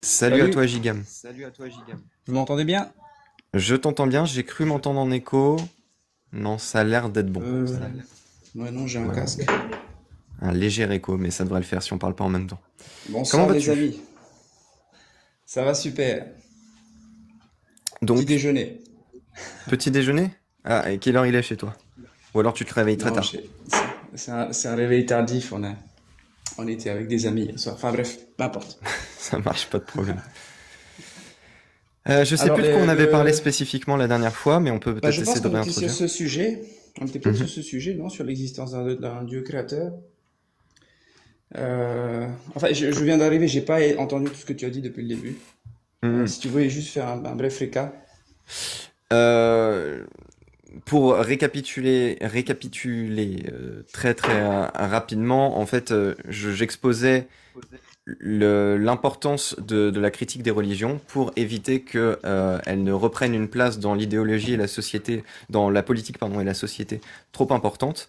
Salut à Salut, toi, Gigam. vous m'entendez bien? Je t'entends bien, j'ai cru m'entendre en écho. Non, ça a l'air d'être bon. Euh, ouais, non, j'ai un Ouais, casque. un léger écho, mais ça devrait le faire si on parle pas en même temps. Comment Bonsoir les vas-tu? amis, ça va super. Petit Donc, déjeuner. petit déjeuner? Ah, et quelle heure il est chez toi? Ou alors tu te réveilles très Non, tard? c'est un réveil tardif, on était avec des amis hier soir. Enfin bref, peu importe. Ça marche, pas de problème. Je sais Alors, plus de quoi on avait parlé spécifiquement la dernière fois, mais on peut bah, peut-être je pense essayer de qu'on était sur réintroduire. ce sujet, on était peut-être sur Mhm, ce sujet, non? Sur l'existence d'un Dieu créateur. Enfin, je viens d'arriver, j'ai pas entendu tout ce que tu as dit depuis le début. mhm. Si tu voulais juste faire un bref récap. Euh, pour récapituler très rapidement, en fait, j'exposais l'importance de la critique des religions pour éviter que elles ne reprennent une place dans l'idéologie et la société, dans la politique pardon et la société trop importante,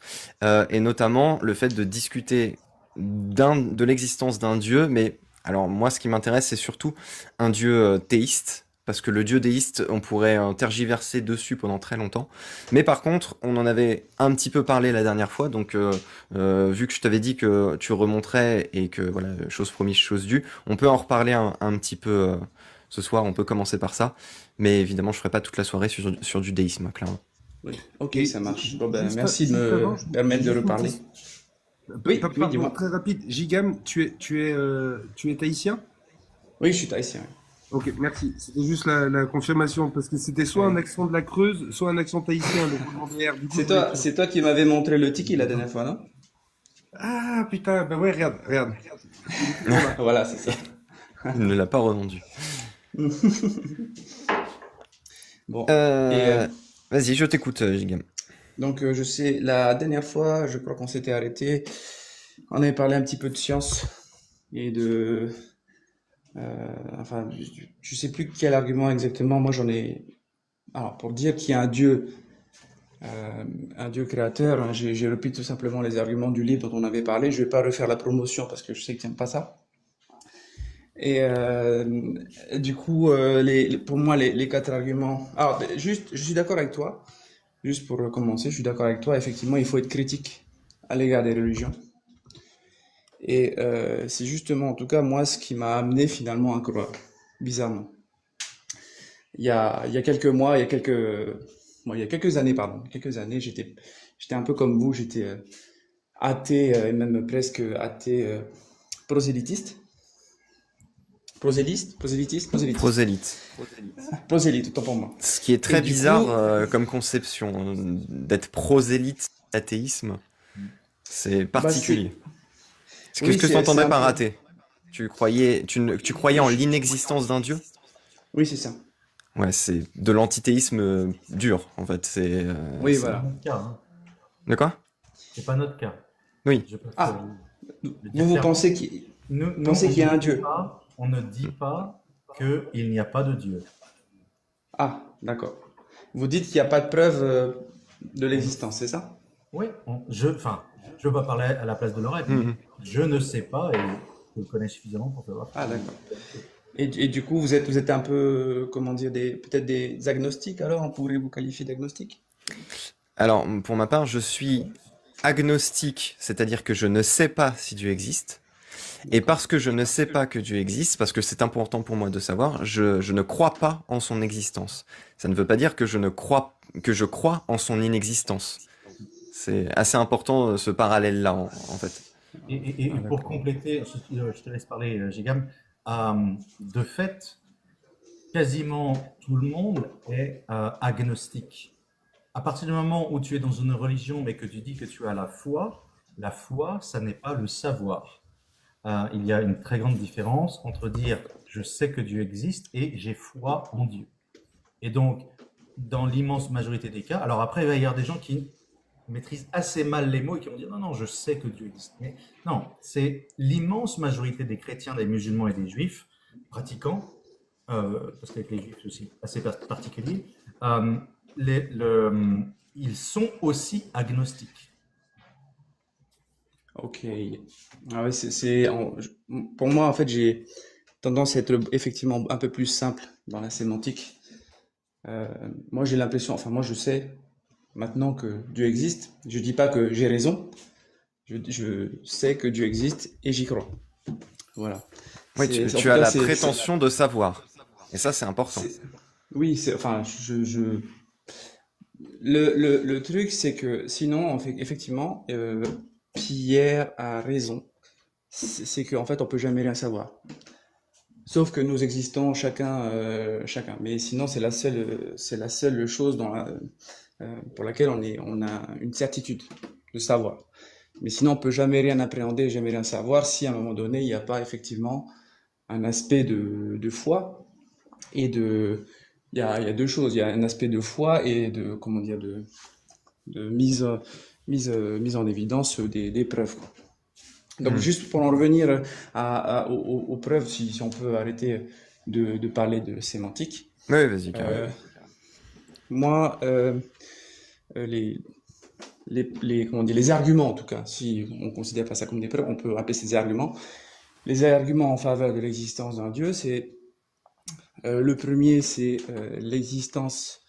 et notamment le fait de discuter de l'existence d'un dieu, mais alors moi ce qui m'intéresse c'est surtout un dieu théiste. Parce que le dieu déiste, on pourrait tergiverser dessus pendant très longtemps. Mais par contre, on en avait un petit peu parlé la dernière fois, donc vu que je t'avais dit que tu remonterais et que voilà, chose promise, chose due, on peut en reparler un petit peu ce soir, on peut commencer par ça. Mais évidemment, je ferai pas toute la soirée sur du déisme, clairement. Oui. Ok, Et ça marche. Bon ben, juste, merci de juste avant, me permettre j'ai de juste une reparler. question. Oui, oui, Pardon, dis-moi. très rapide. Gigam, tu es tahitien? Oui, je suis tahitien. Ok, merci. C'était juste la confirmation parce que c'était Oui. soit un Oui. accent de la Creuse, soit un accent tahitien, le roulement de R. Du coup, je C'est voulais toi, être sûr. c'est toi qui m'avais montré le tiki la dernière fois, non? Ah putain, bah ouais, regarde, regarde. Il est toujours là. Voilà, c'est ça. Il ne l'a pas revendu. Bon. Et Euh, Vas-y, je t'écoute, Gigam. donc, je sais, la dernière fois, je crois qu'on s'était arrêté. On avait parlé un petit peu de science et enfin, je sais plus quel argument exactement. Moi, j'en ai. Alors, pour dire qu'il y a euh, un Dieu créateur, hein, j'ai repris tout simplement les arguments du livre dont on avait parlé. Je vais pas refaire la promotion parce que je sais que tu n'aimes pas ça. Et du coup, pour moi, les quatre arguments. Alors, juste, je suis d'accord avec toi. Juste pour commencer, je suis d'accord avec toi. Effectivement, il faut être critique à l'égard des religions. Et c'est justement, en tout cas, moi, ce qui m'a amené finalement à croire. Bizarrement. Il y a quelques mois, bon, il y a quelques années, pardon, quelques années, j'étais un peu comme vous. J'étais athée, et même presque athée, prosélytiste. Prosélytiste. Prosélyte. Prosélyte, autant pour moi. Ce qui est Et très du bizarre coup, comme conception, d'être prosélyte athéisme, c'est bah particulier. Qu'est-ce oui, que tu c'est entendais un par peu. athée? Tu croyais en l'inexistence d'un dieu? Oui, c'est ça. Ouais, c'est de l'antithéisme dur, en fait. Oui, C'est pas voilà. notre cas, hein. De quoi? C'est pas notre cas. Oui. Je préfère Ah, le dire vous clairement. pensez qu'il y a un Dieu? On ne dit pas qu'il n'y a pas de Dieu. Ah, d'accord. Vous dites qu'il n'y a pas de preuve de On- l'existence, c'est ça? oui, enfin, je veux pas parler à la place de Lorette, mais Mhm. je ne sais pas et je le connais suffisamment pour savoir Ah, qu'il d'accord. y a des choses. Et du coup, vous êtes un peu, comment dire, peut-être des agnostiques alors? On pourrait vous qualifier d'agnostique? Alors, pour ma part, je suis agnostique, c'est-à-dire que je ne sais pas si Dieu existe. Et D'accord. parce que je ne sais pas que Dieu existe, parce que c'est important pour moi de savoir, je ne crois pas en son existence. Ça ne veut pas dire que que je crois en son inexistence. C'est assez important ce parallèle-là, en fait. Et Ah, pour d'accord. compléter, je te laisse parler, Gigam, de fait, quasiment tout le monde est agnostique. À partir du moment où tu es dans une religion, mais que tu dis que tu as la foi, ça n'est pas le savoir. Il y a une très grande différence entre dire je sais que Dieu existe et j'ai foi en Dieu. Et donc, dans l'immense majorité des cas, alors après, il va y avoir des gens qui maîtrisent assez mal les mots et qui vont dire non, non, je sais que Dieu existe. Mais non, c'est l'immense majorité des chrétiens, des musulmans et des juifs pratiquants, parce qu'avec les juifs c'est aussi assez particulier, euh, les- le- ils sont aussi agnostiques. Ok. Ah ouais, pour moi, en fait, tendance à être effectivement un peu plus simple dans la sémantique. Moi, j'ai l'impression, enfin, moi, je sais maintenant que Dieu existe. Je dis pas que j'ai raison. Je sais que Dieu existe et j'y crois. Voilà. Oui, En tu tout as cas, la prétention de savoir. Et ça, c'est important. oui, enfin, le truc, c'est que sinon, en fait, effectivement, Pierre a raison. C'est qu'en fait, on peut jamais rien savoir. Sauf que nous existons chacun. Mais sinon, c'est la seule chose pour laquelle on a une certitude de savoir. Mais sinon, on peut jamais rien appréhender, jamais rien savoir si à un moment donné, il n'y a pas effectivement un aspect de foi et il y a deux choses. Il y a un aspect de foi et comment dire, de mise en évidence des preuves, quoi. Donc, juste pour en revenir aux preuves, si on peut arrêter de parler de sémantique. Oui, vas-y, carrément. Moi, comment dire, les arguments, en tout cas, si on considère pas ça comme des preuves, on peut appeler ces des arguments. Les arguments en faveur de l'existence d'un Dieu, c'est le premier, c'est l'existence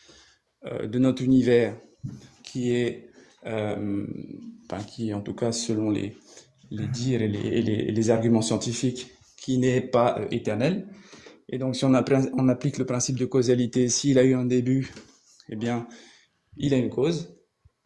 de notre univers qui est, qui en tout cas selon les dires et les arguments scientifiques, qui n'est pas éternel. Et donc si on applique le principe de causalité, s'il a eu un début, eh bien, il a une cause.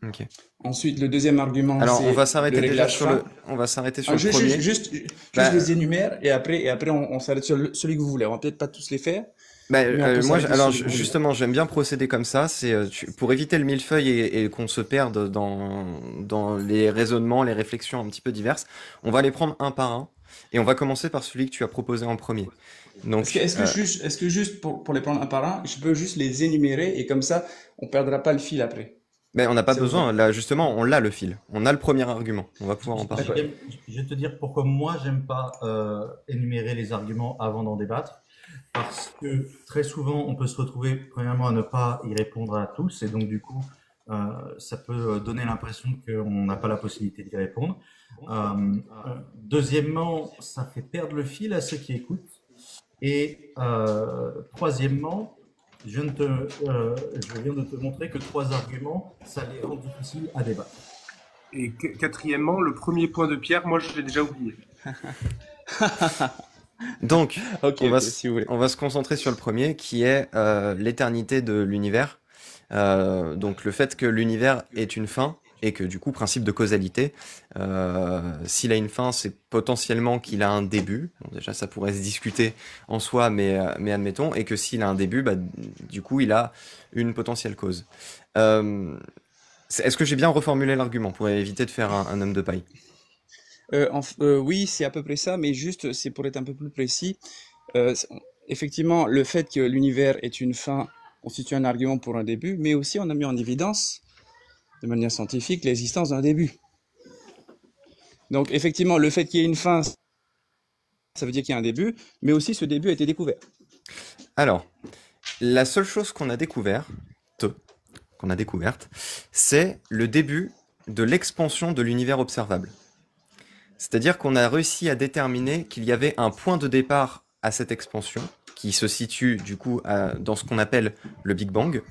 Ok. Ensuite, le deuxième argument, Alors, c'est on va s'arrêter le déjà réglage sur fin. on va s'arrêter sur le premier. Juste Bah, les énumère et après on s'arrête sur celui que vous voulez. On va peut-être pas tous les faire. Bah, Mais on peut moi, s'arrêter alors sur le premier. justement, j'aime bien procéder comme ça. C'est pour éviter le millefeuille et qu'on se perde dans les raisonnements, les réflexions un petit peu diverses. On va les prendre un par un et on va commencer par celui que tu as proposé en premier. Donc, Est-ce que juste pour les prendre un par un, je peux juste les énumérer et comme ça, on perdra pas le fil après. mais on n'a pas Ça vous besoin. Là, justement, on l'a le fil. On a le premier argument. On va pouvoir en parler. D'accord. Je vais te dire pourquoi moi, j'aime pas énumérer les arguments avant d'en débattre. Parce que très souvent, on peut se retrouver, premièrement, à ne pas y répondre à tous. Et donc, du coup, ça peut donner l'impression qu'on n'a pas la possibilité d'y répondre. Deuxièmement, ça fait perdre le fil à ceux qui écoutent. Et troisièmement, je viens de te montrer que 3 arguments, ça les rend difficiles à débattre. Et quatrièmement, le premier point de Pierre, moi je l'ai déjà oublié. Donc, Ok, si vous voulez. on va se concentrer sur le premier, qui est l'éternité de l'univers. Donc, le fait que l'univers est une fin et que du coup, principe de causalité, s'il a une fin, c'est potentiellement qu'il a un début. Bon, déjà, ça pourrait se discuter en soi, mais admettons, et que s'il a un début, bah, du coup, il a une potentielle cause. Est-ce que j'ai bien reformulé l'argument pour éviter de faire un homme de paille? Oui, c'est à peu près ça, mais juste, c'est pour être un peu plus précis. Effectivement, le fait que l'univers est une fin constitue un argument pour un début, mais aussi on a mis en évidence, de manière scientifique, l'existence d'un début. Donc, effectivement, le fait qu'il y ait une fin, ça veut dire qu'il y a un début, mais aussi ce début a été découvert. Alors, la seule chose qu'on a découverte, c'est le début de l'expansion de l'univers observable. C'est-à-dire qu'on a réussi à déterminer qu'il y avait un point de départ à cette expansion, qui se situe du coup dans ce qu'on appelle le Big Bang.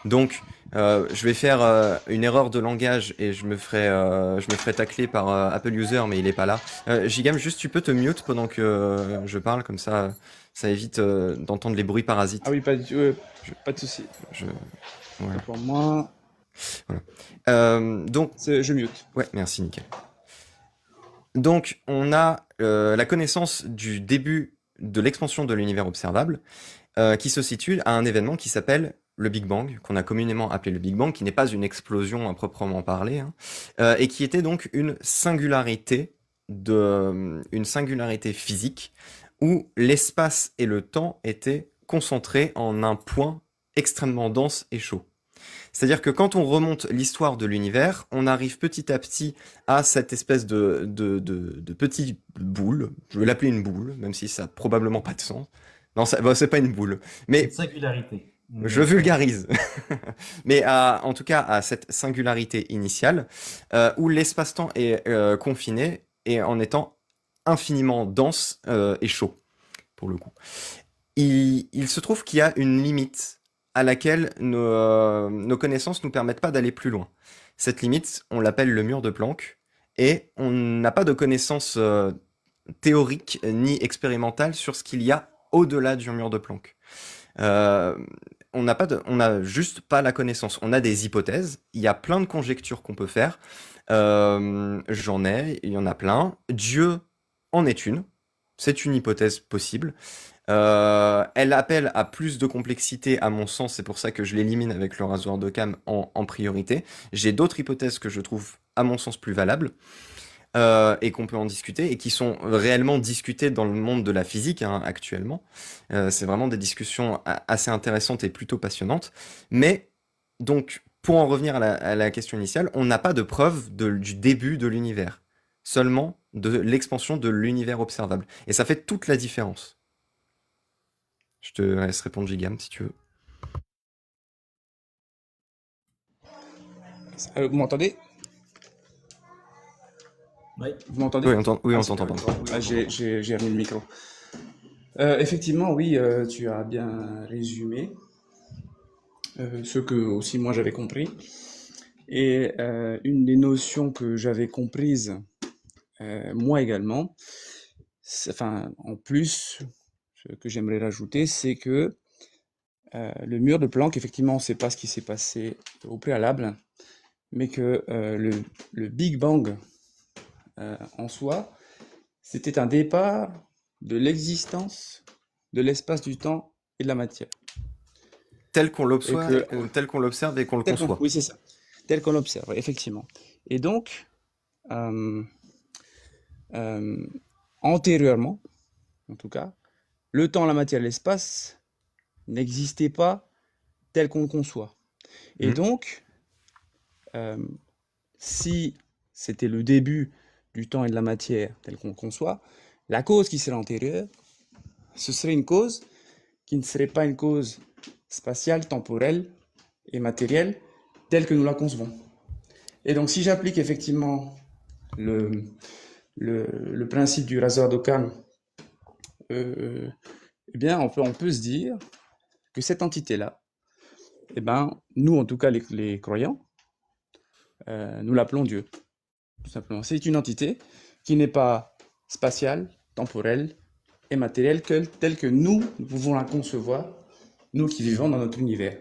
Donc, je vais faire une erreur de langage et je me ferai tacler par Apple User, mais il est pas là. Gigam, juste tu peux te mute pendant que je parle, comme ça évite d'entendre les bruits parasites. Ah oui, pas de souci. Voilà. Pour moi, donc, je mute. ouais, merci, nickel. Donc, on a la connaissance du début de l'expansion de l'univers observable qui se situe à un événement qui s'appelle le Big Bang, qu'on a communément appelé le Big Bang, qui n'est pas une explosion à proprement parler, et qui était donc une singularité physique où l'espace et le temps étaient concentrés en un point extrêmement dense et chaud. C'est-à-dire que quand on remonte l'histoire de l'univers, on arrive petit à petit à cette espèce de petite boule. Je vais l'appeler une boule, même si ça n'a probablement pas de sens. Non, c'est pas une boule. Mais Cette singularité. je vulgarise. Mais en tout cas, à cette singularité initiale, où l'espace-temps est confiné et en étant infiniment dense et chaud. pour le coup. Il se trouve qu'il y a une limite à laquelle nos connaissances nous permettent pas d'aller plus loin. Cette limite, on l'appelle le mur de Planck, et on n'a pas de connaissances théoriques ni expérimentales sur ce qu'il y a au-delà du mur de Planck. Euh, on n'a juste pas la connaissance. On a des hypothèses. Il y a plein de conjectures qu'on peut faire. Il y en a plein. Dieu en est une. C'est une hypothèse possible. Elle appelle à plus de complexité, à mon sens. C'est pour ça que je l'élimine avec le rasoir d'Occam en priorité. J'ai d'autres hypothèses que je trouve, à mon sens, plus valables. Et qu'on peut en discuter, et qui sont réellement discutées dans le monde de la physique hein, actuellement. C'est vraiment des discussions assez intéressantes et plutôt passionnantes. Mais, donc, pour en revenir à la question initiale, on n'a pas de preuve du début de l'univers, seulement de l'expansion de l'univers observable. Et ça fait toute la différence. Je te laisse répondre, Gigam, si tu veux. Vous m'entendez? Oui. Vous m'entendez? Oui, on c'est t'entend, correct. pardon. J'ai remis le micro. Effectivement, oui, tu as bien résumé ce que aussi moi j'avais compris. Et une des notions que j'avais comprises, moi également, enfin, en plus, ce que j'aimerais rajouter, c'est que le mur de Planck, effectivement, on ne sait pas ce qui s'est passé au préalable, mais que le Big Bang en soi, c'était un départ de l'existence de l'espace, du temps et de la matière. Tel qu'on Et que, l'observe et qu'on le conçoit. oui, c'est ça, tel qu'on l'observe, effectivement. Et donc, euh, euh, antérieurement, en tout cas, le temps, la matière, l'espace n'existaient pas tel qu'on le conçoit. Et donc, euh, si c'était le début du temps et de la matière tel qu'on le conçoit, la cause qui serait antérieure, ce serait une cause qui ne serait pas une cause spatiale, temporelle et matérielle telle que nous la concevons. Et donc, si j'applique effectivement le principe du rasoir d'Occam, eh bien, on peut se dire que cette entité-là, eh ben, nous, en tout cas les croyants, nous l'appelons Dieu, tout simplement. C'est une entité qui n'est pas spatiale, temporelle et matérielle telle que nous pouvons la concevoir, nous qui vivons dans notre univers.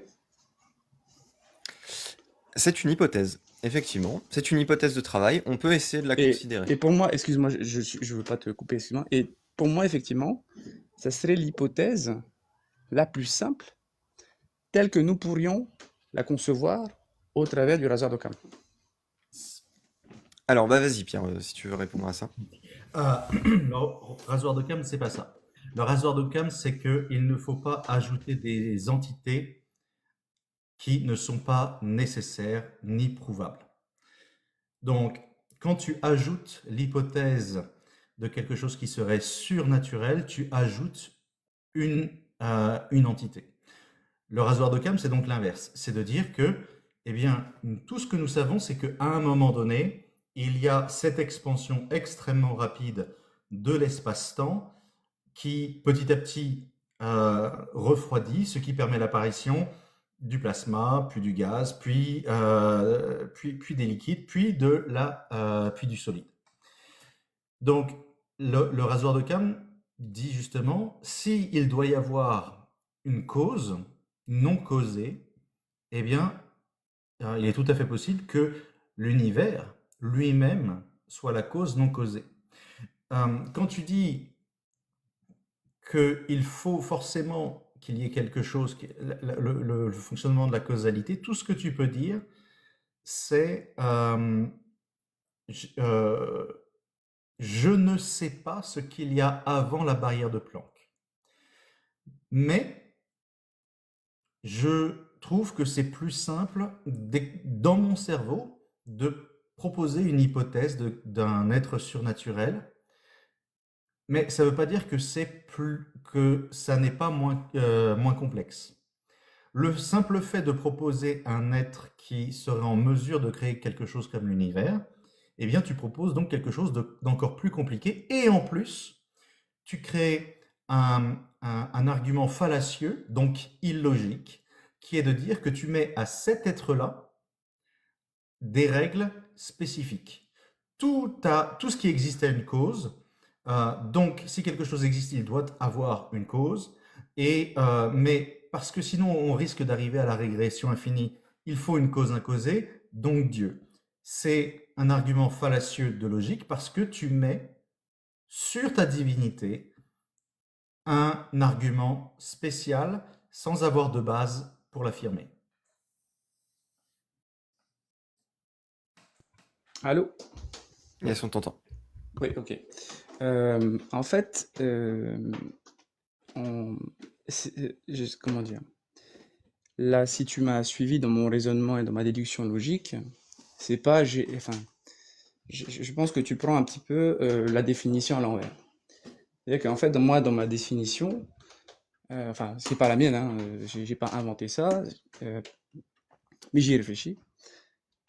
C'est une hypothèse, effectivement. C'est une hypothèse de travail. On peut essayer de la considérer. Et pour moi, excuse-moi, je veux pas te couper, excuse-moi. Et pour moi, effectivement, ça serait l'hypothèse la plus simple, telle que nous pourrions la concevoir au travers du rasoir d'Occam. Alors, bah vas-y, Pierre, si tu veux répondre à ça. Le rasoir d'Occam, c'est pas ça. Le rasoir d'Occam, c'est qu'il ne faut pas ajouter des entités qui ne sont pas nécessaires ni prouvables. Donc, quand tu ajoutes l'hypothèse de quelque chose qui serait surnaturel, tu ajoutes une entité. Le rasoir d'Occam, c'est donc l'inverse. C'est de dire que, eh bien, tout ce que nous savons, c'est qu'à un moment donné, il y a cette expansion extrêmement rapide de l'espace-temps qui, petit à petit, refroidit, ce qui permet l'apparition du plasma, puis du gaz, puis des liquides, puis du solide. Donc, le rasoir d'Occam dit justement, s'il doit y avoir une cause non causée, eh bien, il est tout à fait possible que l'univers lui-même soit la cause non causée. Quand tu dis qu'il faut forcément qu'il y ait quelque chose, le fonctionnement de la causalité, tout ce que tu peux dire, c'est je ne sais pas ce qu'il y a avant la barrière de Planck. Mais je trouve que c'est plus simple dans mon cerveau de proposer une hypothèse d'un être surnaturel. Mais ça ne veut pas dire que ça n'est pas moins complexe. Le simple fait de proposer un être qui serait en mesure de créer quelque chose comme l'univers, eh bien tu proposes donc quelque chose d'encore plus compliqué. Et en plus, tu crées un argument fallacieux, donc illogique, qui est de dire que tu mets à cet être-là des règles spécifiques. Tout ce qui existe a une cause. Donc, si quelque chose existe, il doit avoir une cause. Mais parce que sinon, on risque d'arriver à la régression infinie, il faut une cause imposée, donc Dieu. C'est un argument fallacieux de logique parce que tu mets sur ta divinité un argument spécial sans avoir de base pour l'affirmer. Allô? Yes, on t'entend. Oui, ok. En fait, comment dire? Là, si tu m'as suivi dans mon raisonnement et dans ma déduction logique, c'est pas, enfin, je pense que tu prends un petit peu la définition à l'envers. C'est-à-dire qu'en fait, moi, dans ma définition, enfin, c'est pas la mienne, hein, j'ai pas inventé ça, mais j'y ai réfléchi.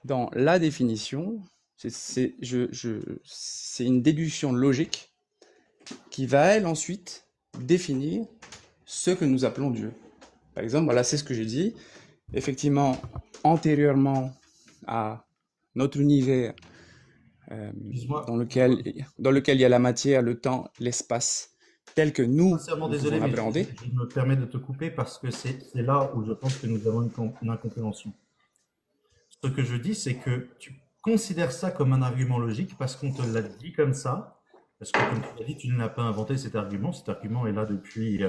Dans la définition, c'est une déduction logique qui va, elle, ensuite définir ce que nous appelons Dieu. Par exemple, voilà, c'est ce que j'ai dit. Effectivement, antérieurement à notre univers, dans lequel il y a la matière, le temps, l'espace, tel que nous Sincèrement pouvons désolé, mais l'appréhender. je me permets de te couper parce que c'est là où je pense que nous avons une incompréhension. Ce que je dis, c'est que tu considères ça comme un argument logique parce qu'on te l'a dit comme ça, parce que comme tu l'as dit, tu ne l'as pas inventé cet argument est là depuis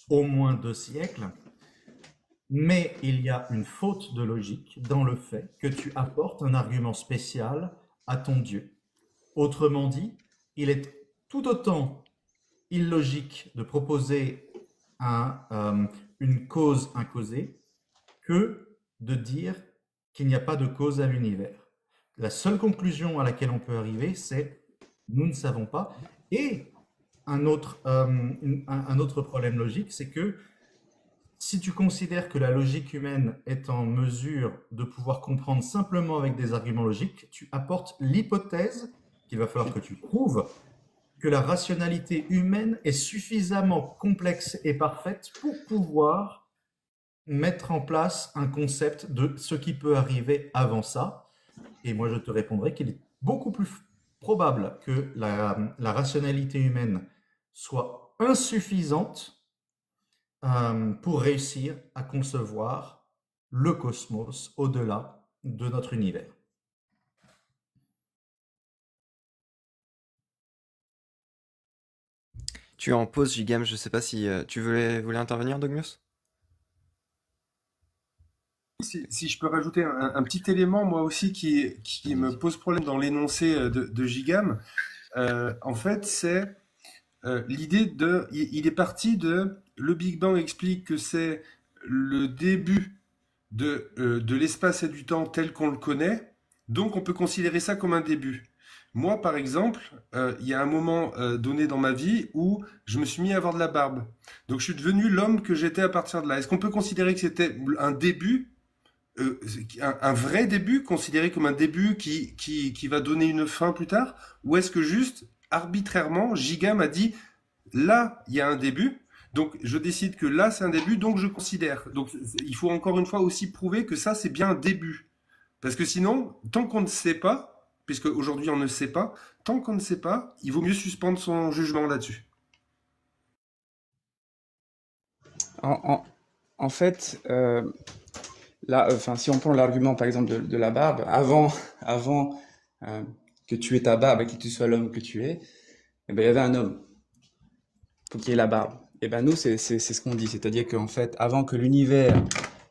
au moins 2 siècles, mais il y a une faute de logique dans le fait que tu apportes un argument spécial à ton Dieu. Autrement dit, il est tout autant illogique de proposer une cause imposée que de dire qu'il n'y a pas de cause à l'univers. La seule conclusion à laquelle on peut arriver, c'est nous ne savons pas. Et un autre problème logique, c'est que si tu considères que la logique humaine est en mesure de pouvoir comprendre simplement avec des arguments logiques, tu apportes l'hypothèse qu'il va falloir que tu prouves que la rationalité humaine est suffisamment complexe et parfaite pour pouvoir mettre en place un concept de ce qui peut arriver avant ça. Et moi, je te répondrai qu'il est beaucoup plus probable que la rationalité humaine soit insuffisante pour réussir à concevoir le cosmos au-delà de notre univers. Tu es en pause, Gigam, je sais pas si tu voulais intervenir, Dogmios? Si je peux rajouter un petit élément, moi aussi, qui me pose problème dans l'énoncé de Gigam, en fait, c'est l'idée de... Il est parti de... Le Big Bang explique que c'est le début de l'espace et du temps tel qu'on le connaît, donc on peut considérer ça comme un début. Moi, par exemple, il y a un moment donné dans ma vie où je me suis mis à avoir de la barbe. Donc je suis devenu l'homme que j'étais à partir de là. Est-ce qu'on peut considérer que c'était un début, un vrai début, considéré comme un début qui va donner une fin plus tard? Ou est-ce que juste, arbitrairement, Giga m'a dit, là, il y a un début, donc je décide que là, c'est un début, donc je considère. Donc il faut encore une fois aussi prouver que ça, c'est bien un début. Parce que sinon, tant qu'on ne sait pas, puisque aujourd'hui on ne sait pas, tant qu'on ne sait pas, il vaut mieux suspendre son jugement là-dessus. En fait, là, enfin, si on prend l'argument par exemple de la barbe, avant que tu aies ta barbe et que tu sois l'homme que tu es, eh ben, il y avait un homme pour qu'il ait la barbe. Et ben nous, c'est ce qu'on dit, c'est-à-dire qu'en fait, avant que l'univers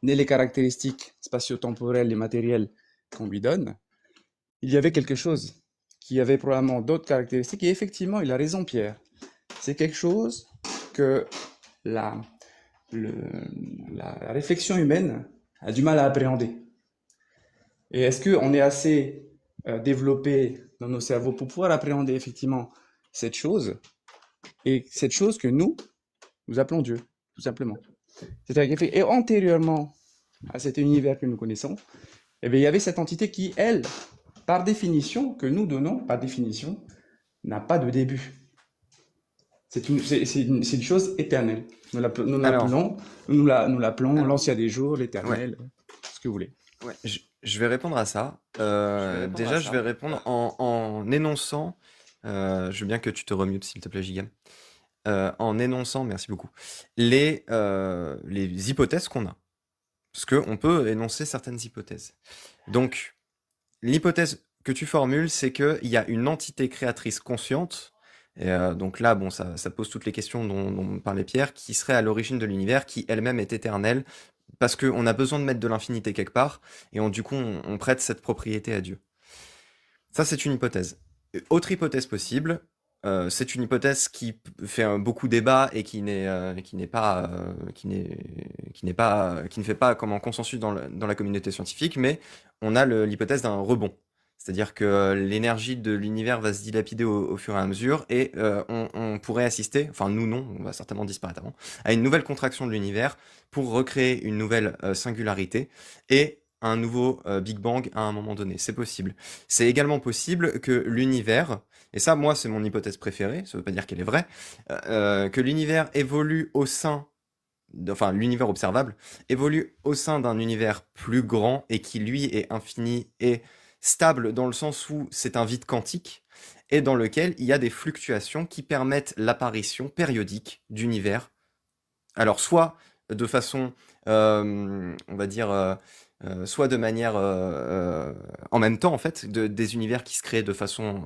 n'ait les caractéristiques spatio-temporelles et matérielles qu'on lui donne, il y avait quelque chose qui avait probablement d'autres caractéristiques. Et effectivement, il a raison, Pierre. C'est quelque chose que la réflexion humaine a du mal à appréhender. Et est-ce qu'on est assez développé dans nos cerveaux pour pouvoir appréhender effectivement cette chose, et cette chose que nous appelons Dieu, tout simplement. C'est-à-dire et antérieurement à cet univers que nous connaissons, eh bien, il y avait cette entité qui, elle, par définition, que nous donnons, par définition, n'a pas de début. C'est une chose éternelle. Alors, Nous l'appelons l'ancien des jours, ouais, l'éternel, ce que vous voulez. ouais, je vais répondre à ça. Déjà, je vais répondre en énonçant. Je veux bien que tu te remutes, s'il te plaît, Gigam. En énonçant, merci beaucoup, les hypothèses qu'on a. Parce qu'on peut énoncer certaines hypothèses. Donc, l'hypothèse que tu formules, c'est qu'il y a une entité créatrice consciente. Et donc là, bon, ça pose toutes les questions dont parlait Pierre, qui serait à l'origine de l'univers, qui elle-même est éternelle, parce qu'on a besoin de mettre de l'infinité quelque part, et du coup, on prête cette propriété à Dieu. Ça, c'est une hypothèse. Autre hypothèse possible, c'est une hypothèse qui fait beaucoup débat et qui n'est pas, qui ne fait pas comme un consensus dans la communauté scientifique, mais on a l'hypothèse d'un rebond. C'est-à-dire que l'énergie de l'univers va se dilapider au fur et à mesure et on pourrait assister, enfin nous non, on va certainement disparaître avant, à une nouvelle contraction de l'univers pour recréer une nouvelle singularité et un nouveau Big Bang à un moment donné. C'est possible. C'est également possible que l'univers, et ça moi c'est mon hypothèse préférée, ça veut pas dire qu'elle est vraie, que l'univers évolue au sein enfin l'univers observable, évolue au sein d'un univers plus grand et qui lui est infini et stable dans le sens où c'est un vide quantique et dans lequel il y a des fluctuations qui permettent l'apparition périodique d'univers. Alors soit de façon, on va dire, soit de manière en même temps en fait, des univers qui se créent de façon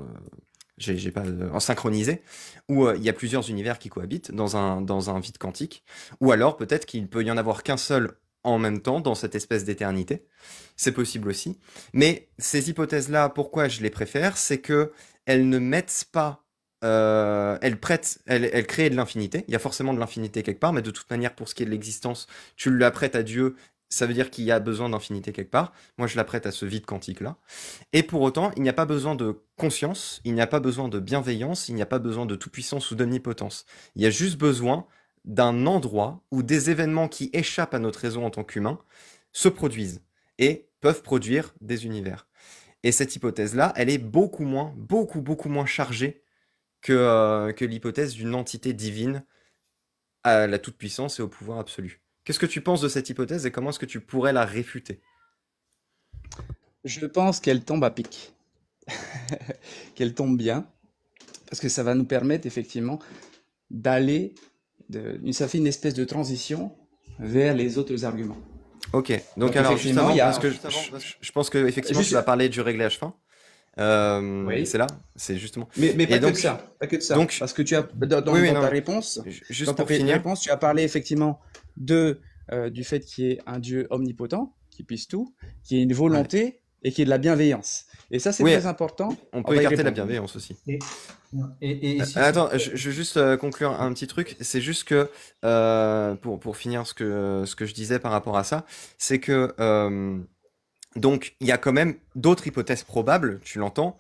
j'ai pas en synchronisé, où il y a plusieurs univers qui cohabitent dans un vide quantique, ou alors peut-être qu'il peut y en avoir qu'un seul en même temps dans cette espèce d'éternité. C'est possible aussi. Mais ces hypothèses-là, pourquoi je les préfère, c'est que elles ne mettent pas elles créent de l'infinité. Il y a forcément de l'infinité quelque part, mais de toute manière, pour ce qui est de l'existence, tu la prêtes à Dieu, ça veut dire qu'il y a besoin d'infinité quelque part. Moi, je la prête à ce vide quantique-là. Et pour autant, il n'y a pas besoin de conscience, il n'y a pas besoin de bienveillance, il n'y a pas besoin de toute-puissance ou d'omnipotence. Il y a juste besoin d'un endroit où des événements qui échappent à notre raison en tant qu'humain se produisent et peuvent produire des univers. Et cette hypothèse-là, elle est beaucoup moins chargée que l'hypothèse d'une entité divine à la toute-puissance et au pouvoir absolu. Qu'est-ce que tu penses de cette hypothèse et comment est-ce que tu pourrais la réfuter? Je pense qu'elle tombe à pic, qu'elle tombe bien, parce que ça va nous permettre effectivement d'aller, ça fait une espèce de transition vers les autres arguments. Ok, donc Donc alors juste effectivement, avant, il y parce a que je pense que effectivement tu juste, vas parler du réglage fin. oui, C'est là, c'est justement. mais Et pas que de donc, ça, pas que de ça, donc, parce que tu as oui, oui, dans non, ta mais réponse, juste pour finir, tu as parlé effectivement du fait qu'il y ait un Dieu omnipotent qui puisse tout, qui ait une ouais. volonté et qui ait de la bienveillance. Et ça, c'est Oui, très important. on On peut va y écarter la répondre. bienveillance aussi. Et si c'est Attends, je veux juste conclure un petit truc. C'est juste que pour finir ce que je disais par rapport à ça, c'est que donc il y a quand même d'autres hypothèses probables, tu l'entends,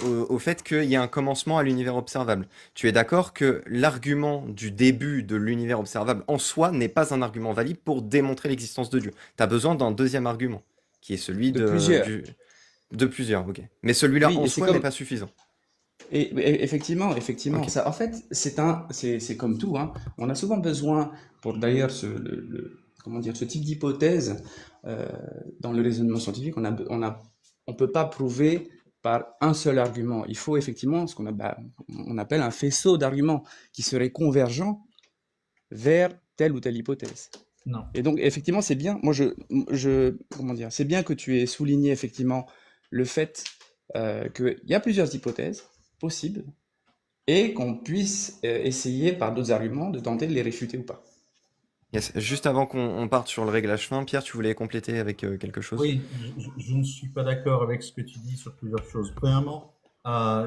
au fait qu'il y a un commencement à l'univers observable. Tu es d'accord que l'argument du début de l'univers observable en soi n'est pas un argument valide pour démontrer l'existence de Dieu. Tu as besoin d'un deuxième argument, qui est celui De plusieurs. de plusieurs, ok. Mais celui-là Oui, en et c'est soi n'est comme, pas suffisant. effectivement, Ok. ça, en fait, c'est comme tout, hein. On a souvent besoin, pour d'ailleurs comment dire, ce type d'hypothèse, euh, dans le raisonnement scientifique, on peut pas prouver par un seul argument. Il faut effectivement on appelle un faisceau d'arguments qui seraient convergents vers telle ou telle hypothèse. non. Et donc, effectivement, c'est bien. Moi, comment dire, c'est bien que tu aies souligné effectivement le fait qu'il y a plusieurs hypothèses possibles et qu'on puisse essayer par d'autres arguments de tenter de les réfuter ou pas. Yes. Juste avant qu'on parte sur le réglage fin, Pierre, tu voulais compléter avec quelque chose? Oui, je ne suis pas d'accord avec ce que tu dis sur plusieurs choses. Premièrement,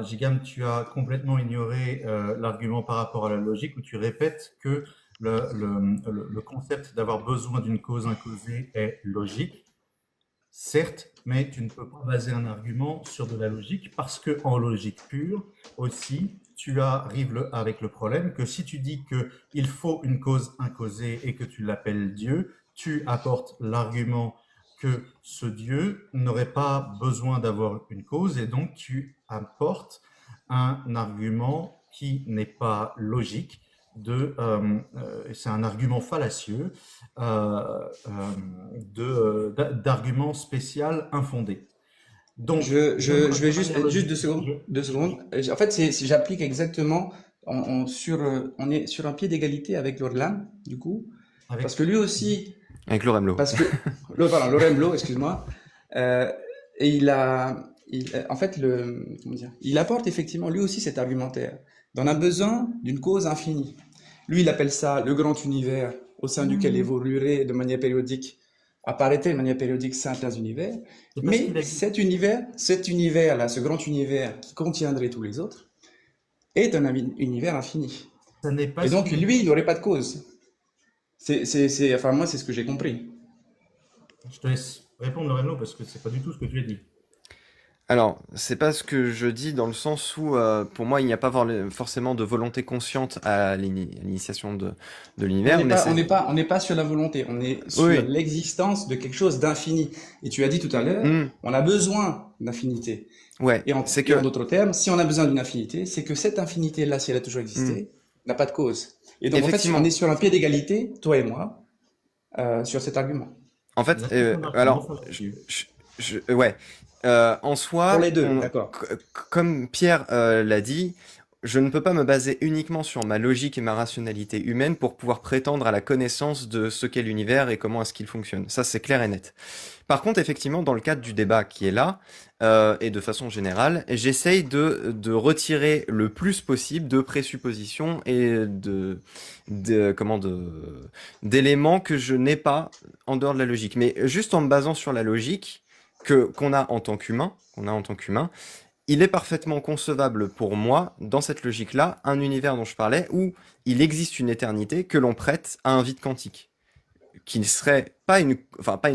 Gigam, tu as complètement ignoré l'argument par rapport à la logique où tu répètes que le concept d'avoir besoin d'une cause imposée est logique. Certes, mais tu ne peux pas baser un argument sur de la logique parce que en logique pure aussi, tu arrives avec le problème que si tu dis qu'il faut une cause imposée et que tu l'appelles Dieu, tu apportes l'argument que ce Dieu n'aurait pas besoin d'avoir une cause et donc tu apportes un argument qui n'est pas logique, c'est un argument fallacieux, d'argument spécial infondé. Donc, Je vais juste, manière juste logique, deux secondes. En fait, j'applique exactement, on est sur un pied d'égalité avec Lorlan, du coup, parce avec, que lui aussi, Avec Lorem Lo. parce que, pardon, Lorem Blo, excuse-moi, euh, et en fait, comment dire, il apporte effectivement lui aussi cet argumentaire. On a besoin d'une cause infinie. Lui, il appelle ça le grand univers au sein duquel évoluerait de manière périodique, apparaîtrait de manière périodique certains univers. c'est parce qu'il Mais existe. cet univers-là, ce grand univers qui contiendrait tous les autres, est un univers infini. Ça n'est pas Et ce donc, qu'il lui, il n'aurait pas de cause. Enfin, moi, c'est ce que j'ai compris. Je te laisse répondre, Lorenzo, parce que c'est pas du tout ce que tu as dit. Alors, c'est pas ce que je dis dans le sens où, pour moi, il n'y a pas forcément de volonté consciente à l'initiation de l'univers, mais On n'est pas sur la volonté, on est sur Oui. l'existence de quelque chose d'infini. Et tu as dit tout à l'heure, on a besoin d'infinité. Ouais, Et en d'autres termes, si on a besoin d'une infinité, c'est que cette infinité-là, si elle a toujours existé, n'a pas de cause. Et donc, en fait, Effectivement. on est sur un pied d'égalité, toi et moi, sur cet argument. En fait, alors, ouais. En soi, Pour les deux, d'accord. Comme Pierre l'a dit, je ne peux pas me baser uniquement sur ma logique et ma rationalité humaine pour pouvoir prétendre à la connaissance de ce qu'est l'univers et comment est-ce qu'il fonctionne. Ça, c'est clair et net. Par contre, effectivement, dans le cadre du débat qui est là, et de façon générale, j'essaye de retirer le plus possible de présuppositions et d'éléments que je n'ai pas en dehors de la logique. Mais juste en me basant sur la logique qu'on a en tant qu'humain, il est parfaitement concevable pour moi, dans cette logique-là, un univers dont je parlais, où il existe une éternité que l'on prête à un vide quantique, qui ne serait pas une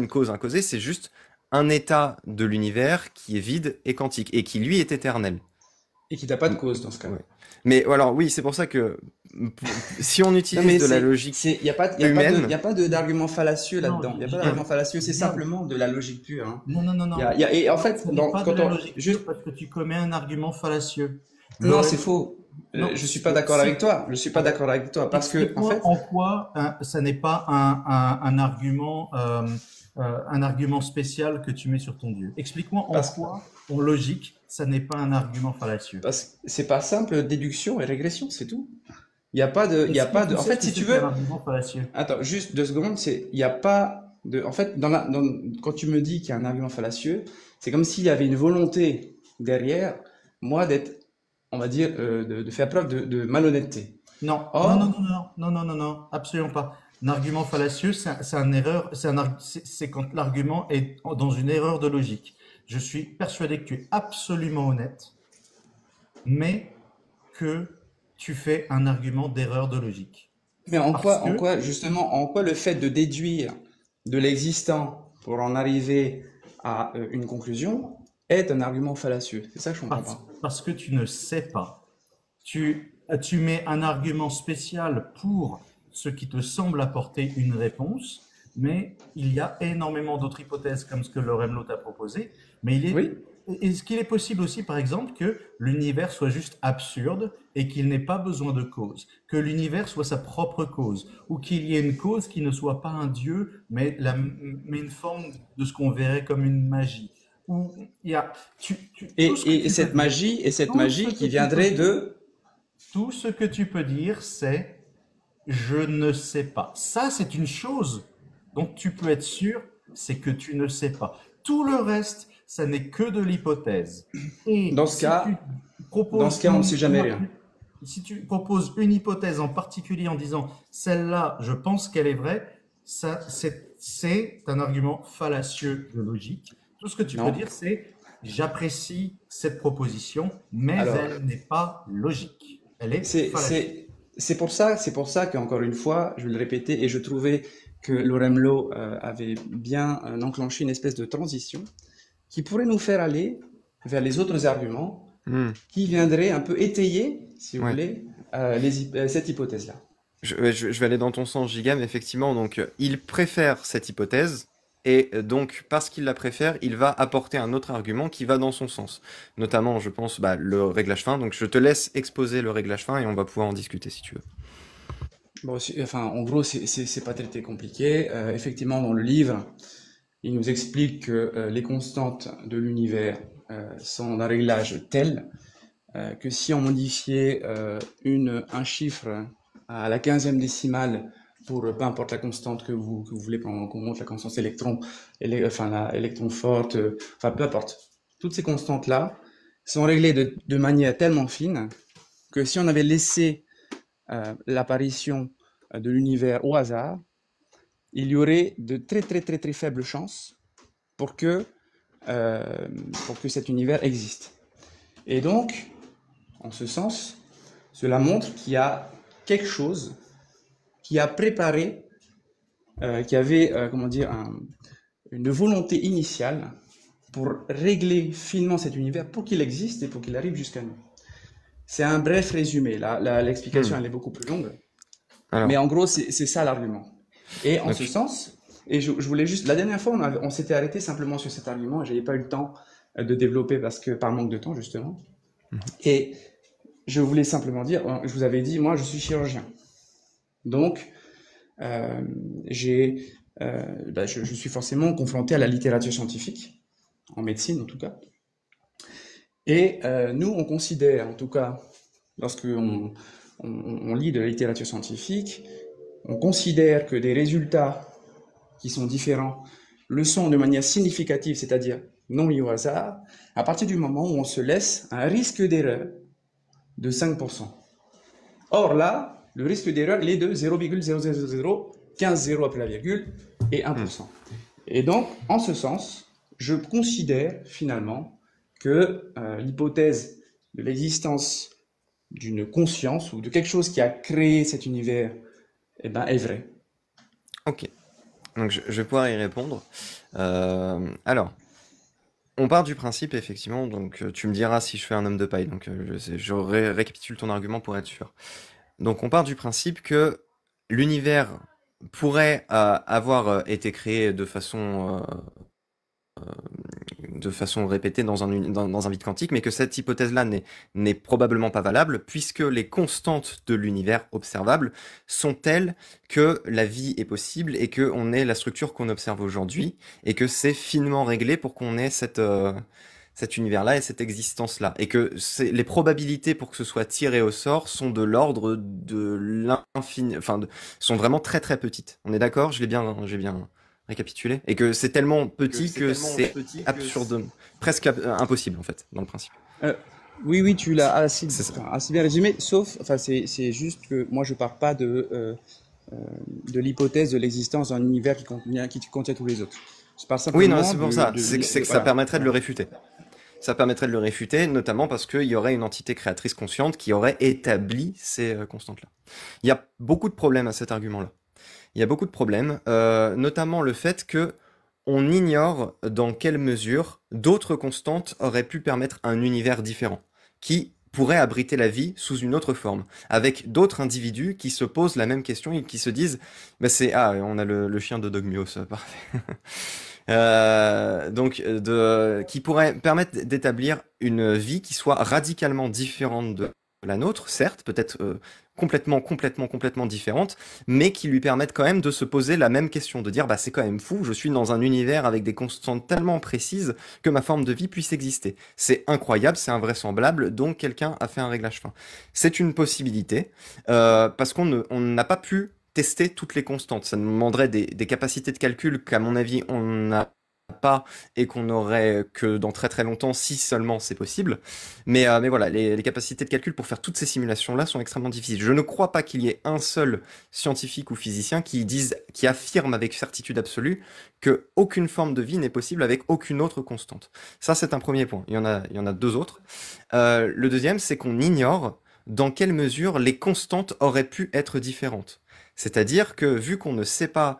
cause imposée, c'est juste un état de l'univers qui est vide et quantique, et qui lui est éternel. Et qui n'a pas de cause dans ce cas. Ouais. Mais alors oui, c'est pour ça que si on utilise Non, mais de la logique il n'y a pas humaine, d'argument fallacieux Non, là-dedans. Il n'y a pas d'argument fallacieux, c'est simplement de la logique pure. Hein. Non. Et en fait, Ce n'est pas de la logique pure parce que tu commets un argument fallacieux. Non, c'est faux. Non, je suis pas d'accord avec toi. Je suis pas d'accord avec toi parce que en fait, en quoi ça n'est pas un argument spécial que tu mets sur ton Dieu. Explique-moi quoi, en logique, ça n'est pas un argument fallacieux. Parce que c'est pas simple, déduction et régression, c'est tout. Il n'y a pas de, en fait, si tu veux, attends, juste 2 secondes, il n'y a pas de, en fait, quand tu me dis qu'il y a un argument fallacieux, c'est comme s'il y avait une volonté derrière, moi, d'être, on va dire, de faire preuve de malhonnêteté. Non, absolument pas. Un argument fallacieux, c'est quand l'argument est dans une erreur de logique. Je suis persuadé que tu es absolument honnête, mais que tu fais un argument d'erreur de logique. Mais en quoi le fait de déduire de l'existant pour en arriver à une conclusion est un argument fallacieux? C'est ça que je comprends pas. Parce que tu ne sais pas. Tu mets un argument spécial pour ce qui te semble apporter une réponse, mais il y a énormément d'autres hypothèses comme ce que Lorem t'a proposé. Mais est-ce qu'il est possible aussi, par exemple, que l'univers soit juste absurde et qu'il n'ait pas besoin de cause, que l'univers soit sa propre cause, ou qu'il y ait une cause qui ne soit pas un dieu, mais une forme de ce qu'on verrait comme une magie. Où il y a cette magie qui viendrait de... Tout ce que tu peux dire, c'est je ne sais pas. Ça, c'est une chose dont tu peux être sûr, c'est que tu ne sais pas. Tout le reste, ça n'est que de l'hypothèse. Et dans ce cas, on ne sait jamais rien. Si tu proposes une hypothèse en particulier en disant celle-là, je pense qu'elle est vraie, ça, c'est un argument fallacieux de logique. Tout ce que tu peux dire, c'est j'apprécie cette proposition, mais elle n'est pas logique. Elle est fallacieux. C'est pour ça qu'encore une fois, je vais le répéter, et je trouvais que Lorem Lo avait bien enclenché une espèce de transition qui pourrait nous faire aller vers les autres arguments qui viendraient un peu étayer, si vous voulez, cette hypothèse-là. Je vais aller dans ton sens, Gigam, effectivement. Donc, il préfère cette hypothèse, et donc parce qu'il la préfère, il va apporter un autre argument qui va dans son sens. Notamment, je pense, le réglage fin. Donc je te laisse exposer le réglage fin et on va pouvoir en discuter si tu veux. Bon, enfin, en gros, c'est pas très compliqué. Effectivement, dans le livre, il nous explique que les constantes de l'univers sont d'un réglage tel que si on modifiait un chiffre à la 15e décimale pour peu importe la constante que vous voulez qu'on monte, la constante électron, la électron forte, enfin peu importe. Toutes ces constantes-là sont réglées de manière tellement fine que si on avait laissé l'apparition de l'univers au hasard, il y aurait de très faibles chances pour que cet univers existe. Et donc, en ce sens, cela montre qu'il y a quelque chose qui a préparé, qui avait, une volonté initiale pour régler finement cet univers pour qu'il existe et pour qu'il arrive jusqu'à nous. C'est un bref résumé. L'explication, elle est beaucoup plus longue. Alors, mais en gros, c'est ça l'argument. Et en ce sens, et je voulais juste, la dernière fois, on s'était arrêté simplement sur cet argument. J'avais pas eu le temps de développer par manque de temps, justement. Et je voulais simplement dire, je vous avais dit, moi, je suis chirurgien. Donc, je suis forcément confronté à la littérature scientifique, en médecine en tout cas. Et nous, on considère, en tout cas, lorsque on lit de la littérature scientifique, on considère que des résultats qui sont différents le sont de manière significative, c'est-à-dire non liés au hasard, à partir du moment où on se laisse un risque d'erreur de 5%. Or là, le risque d'erreur, il est de 0,000150 après la virgule et 1%. Et donc, en ce sens, je considère finalement que l'hypothèse de l'existence d'une conscience ou de quelque chose qui a créé cet univers est vraie. Ok, donc je vais pouvoir y répondre. Alors, on part du principe, effectivement, donc tu me diras si je fais un homme de paille, donc je récapitule ton argument pour être sûr. Donc on part du principe que l'univers pourrait avoir été créé de façon répétée dans un vide quantique, mais que cette hypothèse-là n'est probablement pas valable, puisque les constantes de l'univers observable sont telles que la vie est possible et qu'on ait la structure qu'on observe aujourd'hui, et que c'est finement réglé pour qu'on ait cet univers-là et cette existence-là. Et que les probabilités pour que ce soit tiré au sort sont de l'ordre de l'infini, sont vraiment très petites. On est d'accord? J'ai bien récapitulé. Et que c'est tellement petit que c'est absurde, presque impossible en fait, dans le principe. Oui, tu l'as assez bien résumé, sauf, c'est juste que moi je pars pas de l'hypothèse de l'existence d'un univers qui contient tous les autres. Je pars simplement oui, non, c'est pour ça. C'est que ça permettrait de le réfuter. Ça permettrait de le réfuter, notamment parce qu'il y aurait une entité créatrice consciente qui aurait établi ces constantes-là. Il y a beaucoup de problèmes à cet argument-là. Il y a beaucoup de problèmes, notamment le fait que on ignore dans quelle mesure d'autres constantes auraient pu permettre un univers différent, qui pourrait abriter la vie sous une autre forme, avec d'autres individus qui se posent la même question et qui se disent on a le chien de Dogmios, parfait. Qui pourrait permettre d'établir une vie qui soit radicalement différente de la nôtre, certes, peut-être complètement différente, mais qui lui permettent quand même de se poser la même question, de dire c'est quand même fou, je suis dans un univers avec des constantes tellement précises que ma forme de vie puisse exister. C'est incroyable, c'est invraisemblable, donc quelqu'un a fait un réglage fin. C'est une possibilité, parce qu'on n'a pas pu tester toutes les constantes. Ça nous demanderait des capacités de calcul qu'à mon avis on n'a pas et qu'on aurait que dans très longtemps si seulement c'est possible. Mais voilà, les capacités de calcul pour faire toutes ces simulations-là sont extrêmement difficiles. Je ne crois pas qu'il y ait un seul scientifique ou physicien qui affirme avec certitude absolue que aucune forme de vie n'est possible avec aucune autre constante. Ça, c'est un premier point. Il y en a deux autres. Le deuxième, c'est qu'on ignore dans quelle mesure les constantes auraient pu être différentes. C'est-à-dire que vu qu'on ne sait pas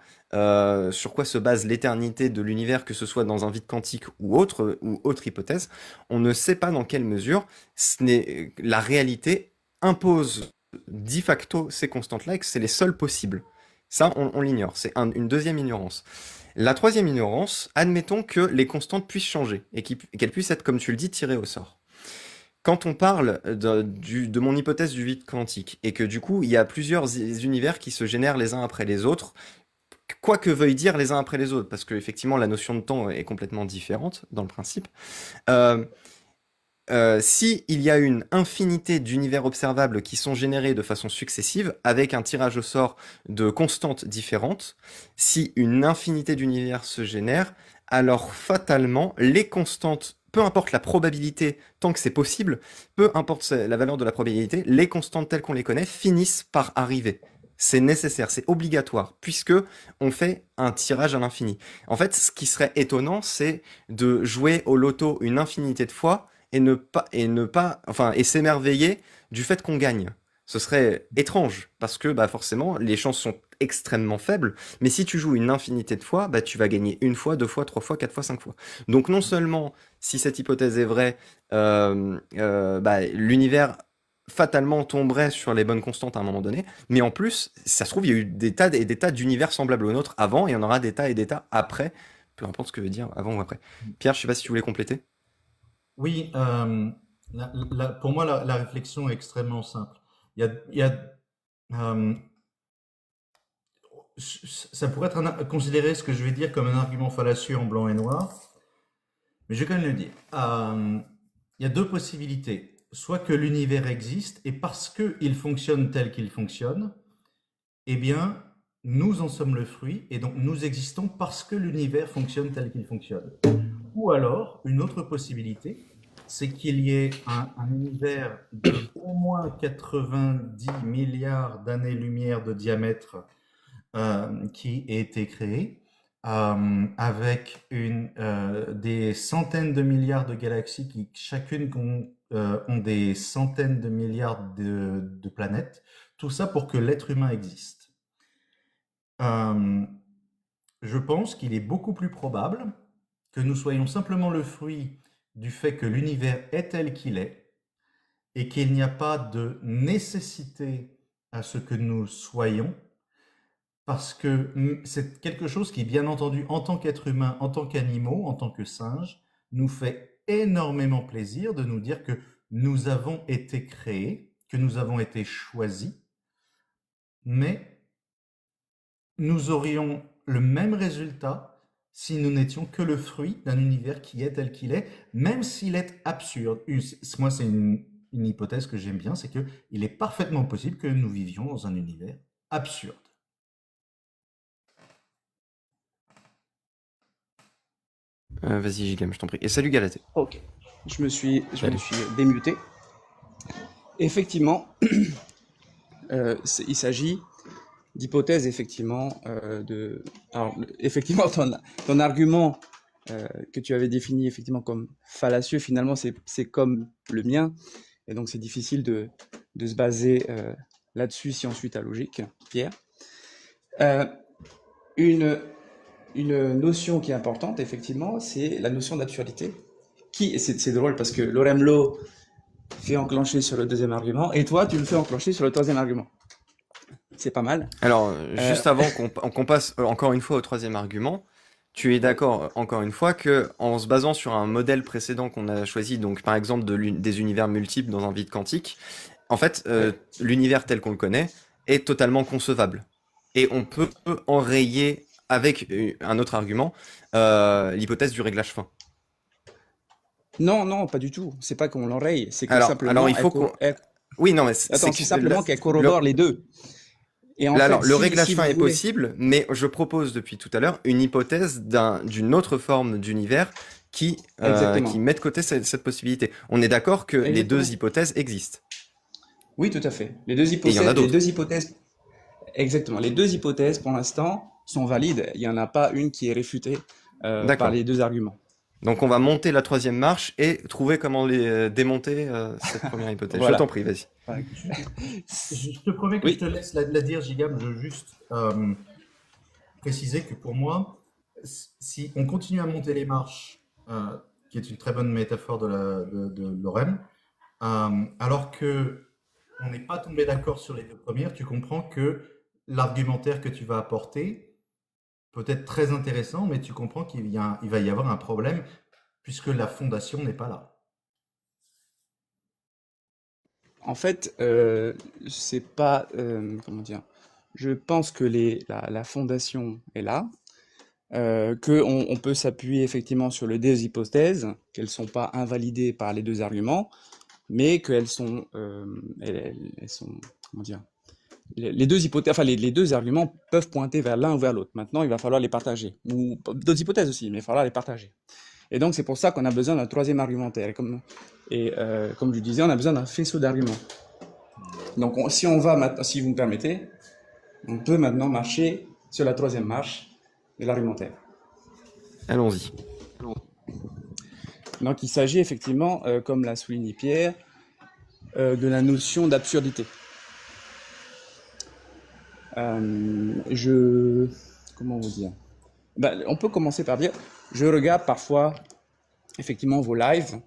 sur quoi se base l'éternité de l'univers, que ce soit dans un vide quantique ou autre hypothèse, on ne sait pas dans quelle mesure la réalité impose de facto ces constantes-là et que c'est les seules possibles. Ça, on l'ignore. C'est une deuxième ignorance. La troisième ignorance, admettons que les constantes puissent changer et qu'elles puissent être, comme tu le dis, tirées au sort. Quand on parle de mon hypothèse du vide quantique et que du coup, il y a plusieurs univers qui se génèrent les uns après les autres, quoi que veuillent dire les uns après les autres, parce que effectivement, la notion de temps est complètement différente dans le principe. Euh, si il y a une infinité d'univers observables qui sont générés de façon successive, avec un tirage au sort de constantes différentes, si une infinité d'univers se génère, alors fatalement, les constantes, peu importe la probabilité, tant que c'est possible, peu importe la valeur de la probabilité, les constantes telles qu'on les connaît finissent par arriver. C'est nécessaire, c'est obligatoire, puisque on fait un tirage à l'infini. En fait, ce qui serait étonnant, c'est de jouer au loto une infinité de fois et s'émerveiller du fait qu'on gagne. Ce serait étrange parce que bah forcément les chances sont extrêmement faibles, mais si tu joues une infinité de fois, bah tu vas gagner une fois, deux fois, trois fois, quatre fois, cinq fois. Donc non seulement si cette hypothèse est vraie, bah, l'univers fatalement tomberait sur les bonnes constantes à un moment donné, mais en plus, ça se trouve, il y a eu des tas et des tas d'univers semblables au nôtre avant, et on aura des tas et des tas après, peu importe ce que veut dire avant ou après. Pierre, je sais pas si tu voulais compléter. Oui, pour moi, la réflexion est extrêmement simple. Il y a, euh, ça pourrait être considéré, ce que je vais dire, comme un argument fallacieux en blanc et noir, mais je vais quand même le dire. Il y a deux possibilités. Soit que l'univers existe, et parce qu'il fonctionne tel qu'il fonctionne, eh bien, nous en sommes le fruit, et donc nous existons parce que l'univers fonctionne tel qu'il fonctionne. Ou alors, une autre possibilité, c'est qu'il y ait un univers d'au moins 90 milliards d'années-lumière de diamètre qui a été créé, avec des centaines de milliards de galaxies qui chacune ont des centaines de milliards de planètes. Tout ça pour que l'être humain existe. Je pense qu'il est beaucoup plus probable que nous soyons simplement le fruit du fait que l'univers est tel qu'il est et qu'il n'y a pas de nécessité à ce que nous soyons, parce que c'est quelque chose qui, bien entendu, en tant qu'être humain, en tant qu'animaux, en tant que singes, nous fait énormément plaisir de nous dire que nous avons été créés, que nous avons été choisis, mais nous aurions le même résultat si nous n'étions que le fruit d'un univers qui est tel qu'il est, même s'il est absurde. Moi, c'est une hypothèse que j'aime bien, c'est qu'il est parfaitement possible que nous vivions dans un univers absurde. Vas-y, Gilem, je t'en prie. Et salut Galatée. Ok, je me suis démuté. Effectivement, il s'agit d'hypothèses, effectivement, Alors, effectivement, ton argument que tu avais défini effectivement comme fallacieux, finalement, c'est comme le mien, et donc c'est difficile de se baser là-dessus si on suit ta logique, Pierre. Une notion qui est importante, effectivement, c'est la notion d'absurdité. C'est drôle parce que Lorem Lowe fait enclencher sur le deuxième argument, et toi, tu le fais enclencher sur le troisième argument. C'est pas mal. Alors, juste avant qu'on passe encore une fois au troisième argument, tu es d'accord encore une fois que en se basant sur un modèle précédent qu'on a choisi, donc par exemple des univers multiples dans un vide quantique, en fait, l'univers tel qu'on le connaît est totalement concevable. Et on peut enrayer avec un autre argument l'hypothèse du réglage fin. Non, pas du tout. C'est pas qu'on l'enraye, c'est que Alors, simplement. il faut qu'on. Oui, non, mais Attends, c'est simplement qu'elle corrobore les deux. Et en fait, alors, le réglage fin est possible, mais je propose depuis tout à l'heure une hypothèse d'une autre forme d'univers qui met de côté cette possibilité. On est d'accord que les deux hypothèses existent. Oui, tout à fait. Les deux hypothèses. Exactement. Les deux hypothèses, pour l'instant, sont valides. Il n'y en a pas une qui est réfutée par les deux arguments. Donc on va monter la troisième marche et trouver comment démonter cette première hypothèse. Voilà. Je t'en prie, vas-y. Je te promets que je te laisse la dire, Gigam. Je veux juste préciser que pour moi, si on continue à monter les marches, qui est une très bonne métaphore de Lorem, alors que on n'est pas tombé d'accord sur les deux premières, tu comprends que l'argumentaire que tu vas apporter peut être très intéressant, mais tu comprends il va y avoir un problème puisque la fondation n'est pas là. En fait, c'est pas, comment dire, je pense que la fondation est là, qu'on peut s'appuyer effectivement sur les deux hypothèses, qu'elles ne sont pas invalidées par les deux arguments, mais qu'elles sont, elles sont, comment dire, les deux hypothèses, enfin les deux arguments peuvent pointer vers l'un ou vers l'autre. Maintenant, il va falloir les partager, ou d'autres hypothèses aussi, mais il va falloir les partager. Et donc, c'est pour ça qu'on a besoin d'un troisième argumentaire. Comme je disais, on a besoin d'un faisceau d'arguments. Donc, si on va maintenant, si vous me permettez, on peut maintenant marcher sur la troisième marche de l'argumentaire. Allons-y. Donc, il s'agit effectivement, comme l'a souligné Pierre, de la notion d'absurdité. Comment vous dire? On peut commencer par dire, je regarde parfois effectivement vos lives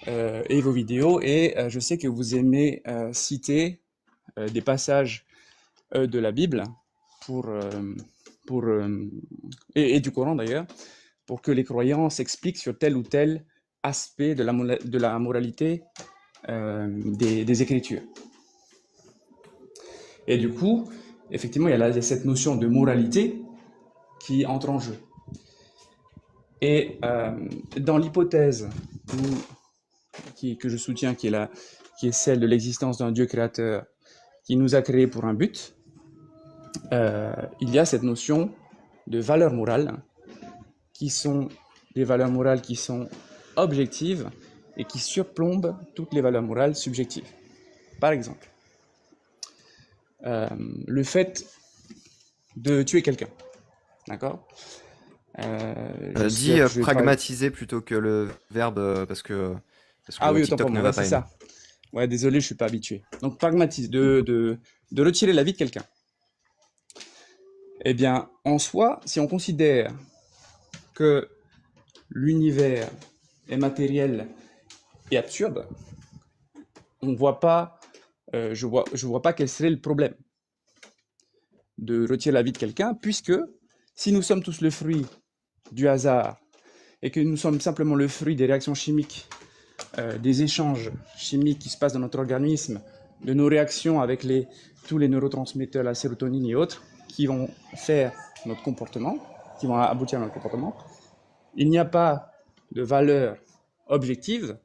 et vos vidéos, et je sais que vous aimez citer des passages de la Bible et du Coran d'ailleurs, pour que les croyants s'expliquent sur tel ou tel aspect de la moralité des Écritures. Et du coup, effectivement, il y a cette notion de moralité qui entre en jeu. Et dans l'hypothèse que je soutiens, qui est celle de l'existence d'un Dieu créateur qui nous a créés pour un but, il y a cette notion de valeurs morales qui sont des valeurs morales qui sont objectives et qui surplombent toutes les valeurs morales subjectives. Par exemple, le fait de tuer quelqu'un, d'accord? Dis pragmatiser plutôt que le verbe parce que oui, TikTok ne va pas c'est aimer. ça. Ouais, désolé, je suis pas habitué. Donc pragmatise, de retirer la vie de quelqu'un. Eh bien, en soi, si on considère que l'univers est matériel et absurde, on voit pas, je vois pas quel serait le problème de retirer la vie de quelqu'un, puisque si nous sommes tous le fruit du hasard et que nous sommes simplement le fruit des réactions chimiques, des échanges chimiques qui se passent dans notre organisme, de nos réactions avec tous les neurotransmetteurs, la sérotonine et autres, qui vont faire notre comportement, qui vont aboutir à notre comportement, il n'y a pas de valeur objective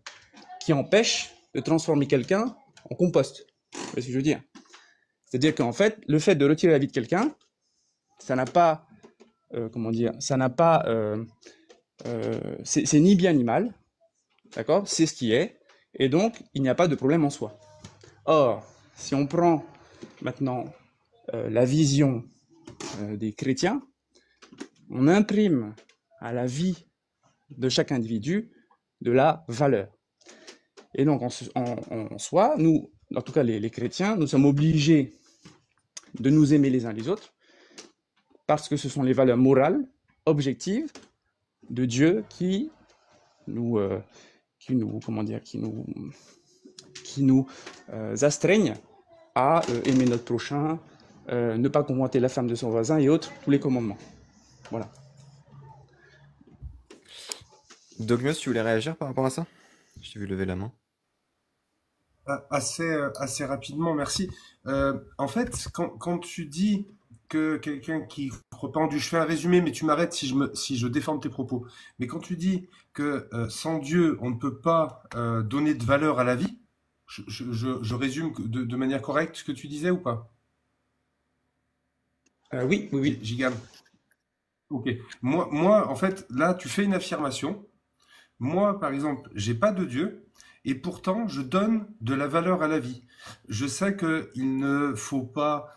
qui empêche de transformer quelqu'un en compost. Vous voyez ce que je veux dire? C'est-à-dire qu'en fait, le fait de retirer la vie de quelqu'un, ça n'a pas, c'est ni bien ni mal, d'accord? C'est ce qui est, et donc il n'y a pas de problème en soi. Or, si on prend maintenant la vision des chrétiens, on imprime à la vie de chaque individu de la valeur. Et donc, en soi, nous, en tout cas les chrétiens, nous sommes obligés de nous aimer les uns les autres parce que ce sont les valeurs morales, objectives de Dieu qui nous astreignent à aimer notre prochain, ne pas convoiter la femme de son voisin et autres, tous les commandements. Voilà. Dogmus, tu voulais réagir par rapport à ça? Je t'ai vu lever la main. Assez rapidement, merci. En fait, quand tu dis que quelqu'un qui rependu, je fais un résumé, mais tu m'arrêtes si je déforme tes propos. Mais quand tu dis que sans Dieu, on ne peut pas donner de valeur à la vie, je résume de manière correcte ce que tu disais ou pas? Oui. Gigam. Ok. Moi, en fait, là, tu fais une affirmation. Moi, par exemple, j'ai pas de Dieu et pourtant je donne de la valeur à la vie. Je sais qu'il ne faut pas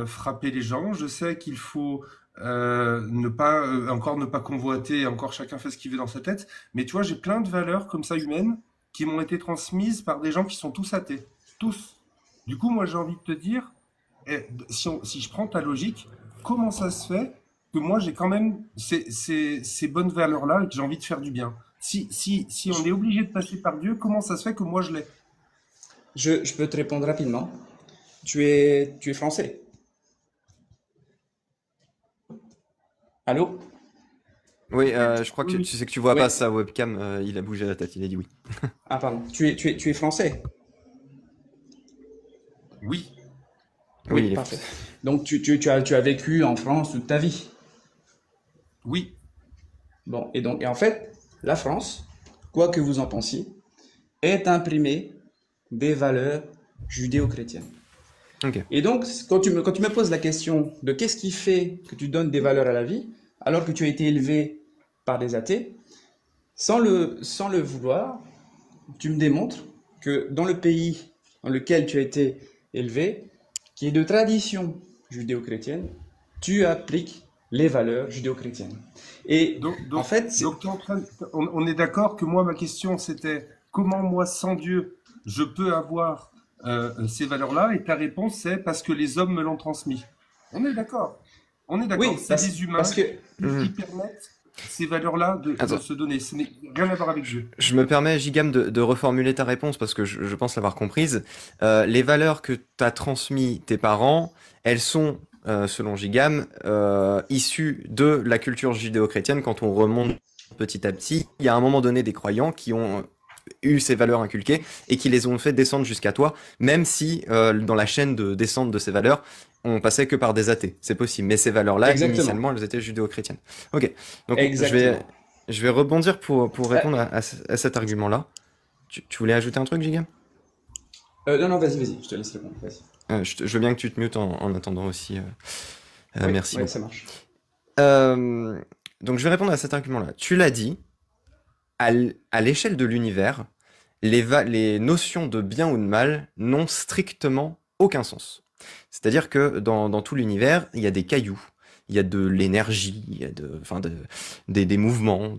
frapper les gens. Je sais qu'il faut ne pas convoiter. Encore chacun fait ce qu'il veut dans sa tête. Mais tu vois, j'ai plein de valeurs comme ça humaines qui m'ont été transmises par des gens qui sont tous athées, tous. Du coup, moi, j'ai envie de te dire, si je prends ta logique, comment ça se fait que moi j'ai quand même ces bonnes valeurs-là et que j'ai envie de faire du bien. Si on est obligé de passer par Dieu, comment ça se fait que moi je l'ai? Je peux te répondre rapidement. Tu es français. Allô? Oui, je crois que Oui. tu sais que tu vois pas Oui. sa webcam, il a bougé la tête, il a dit oui. Ah, pardon. Tu es français? Oui, Oui, Oui, il est parfait. français. Donc, tu as vécu en France toute ta vie. oui. Bon, et en fait, la France, quoi que vous en pensiez, est imprimée des valeurs judéo-chrétiennes. Ok. Et donc, quand tu me poses la question de qu'est-ce qui fait que tu donnes des valeurs à la vie, alors que tu as été élevé par des athées, sans le vouloir, tu me démontres que dans le pays dans lequel tu as été élevé, qui est de tradition judéo-chrétienne, tu appliques les valeurs judéo-chrétiennes. Et Donc, en donc, fait, donc t'es en train, on est d'accord que moi, ma question, c'était comment moi, sans Dieu, je peux avoir ces valeurs-là, et ta réponse, c'est parce que les hommes me l'ont transmis. On est d'accord. On est d'accord. oui, C'est parce, les parce humains que qui Mhm. permettent ces valeurs-là de Attends, se donner. Ce n'est rien à voir avec Dieu. je me permets, Gigam, de reformuler ta réponse parce que je pense l'avoir comprise. Les valeurs que t'as transmis tes parents, elles sont, selon Gigam, issues de la culture judéo-chrétienne quand on remonte petit à petit. Il y a un moment donné des croyants qui ont eu ces valeurs inculquées et qui les ont fait descendre jusqu'à toi, même si dans la chaîne de descente de ces valeurs, on passait que par des athées. C'est possible. Mais ces valeurs-là, exactement, initialement, elles étaient judéo-chrétiennes. Ok. Donc, exactement. je vais rebondir pour Euh, répondre à cet argument-là. Tu voulais ajouter un truc, Giga? non, non, vas-y, je te laisse répondre, vas-y. Je veux bien que tu te mutes en attendant aussi. Oui, Merci oui, ça beaucoup. marche. Euh, donc, je vais répondre à cet argument-là. Tu l'as dit, à l'échelle de l'univers, les notions de bien ou de mal n'ont strictement aucun sens. C'est-à-dire que dans tout l'univers, il y a des cailloux, il y a de l'énergie, il y a des mouvements,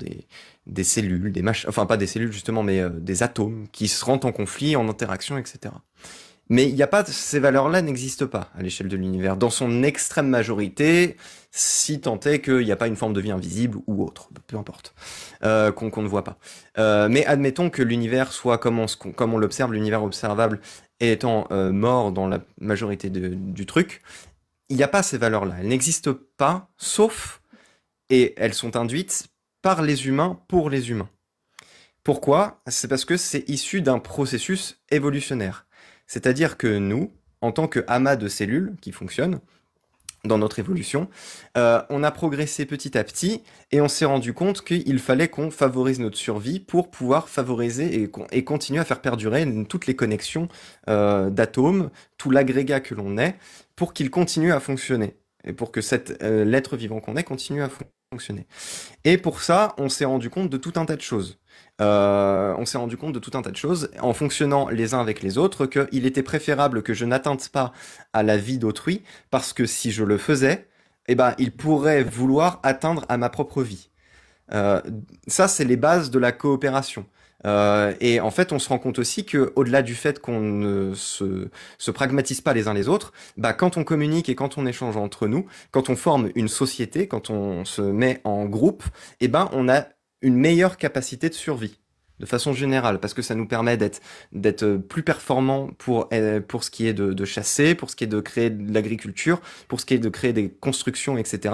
des cellules, des machins, enfin pas des cellules justement, mais des atomes qui se rentrent en conflit, en interaction, etc. Mais il y a pas, ces valeurs-là n'existent pas à l'échelle de l'univers. Dans son extrême majorité, si tant est qu'il n'y a pas une forme de vie invisible ou autre, peu importe, qu'on ne voit pas. Mais admettons que l'univers soit comme on l'observe, l'univers observable étant mort dans la majorité du truc, il n'y a pas ces valeurs-là. Elles n'existent pas, sauf, et elles sont induites par les humains pour les humains. Pourquoi? C'est parce que c'est issu d'un processus évolutionnaire. C'est-à-dire que nous, en tant que amas de cellules qui fonctionnent dans notre évolution, on a progressé petit à petit et on s'est rendu compte qu'il fallait qu'on favorise notre survie pour pouvoir favoriser et continuer à faire perdurer toutes les connexions d'atomes, tout l'agrégat que l'on est, pour qu'il continue à fonctionner et pour que l'être vivant qu'on est continue à fonctionner. Et pour ça, on s'est rendu compte de tout un tas de choses. On s'est rendu compte de tout un tas de choses en fonctionnant les uns avec les autres qu'il était préférable que je n'atteinte pas à la vie d'autrui parce que si je le faisais, eh ben, il pourrait vouloir atteindre à ma propre vie. Euh, Ça, c'est les bases de la coopération. Et en fait, on se rend compte aussi que, au-delà du fait qu'on ne se pragmatise pas les uns les autres, bah, quand on communique et quand on échange entre nous, quand on forme une société, quand on se met en groupe, eh ben, on a une meilleure capacité de survie. De façon générale, parce que ça nous permet d'être plus performants pour ce qui est de chasser, pour ce qui est de créer de l'agriculture, pour ce qui est de créer des constructions, etc.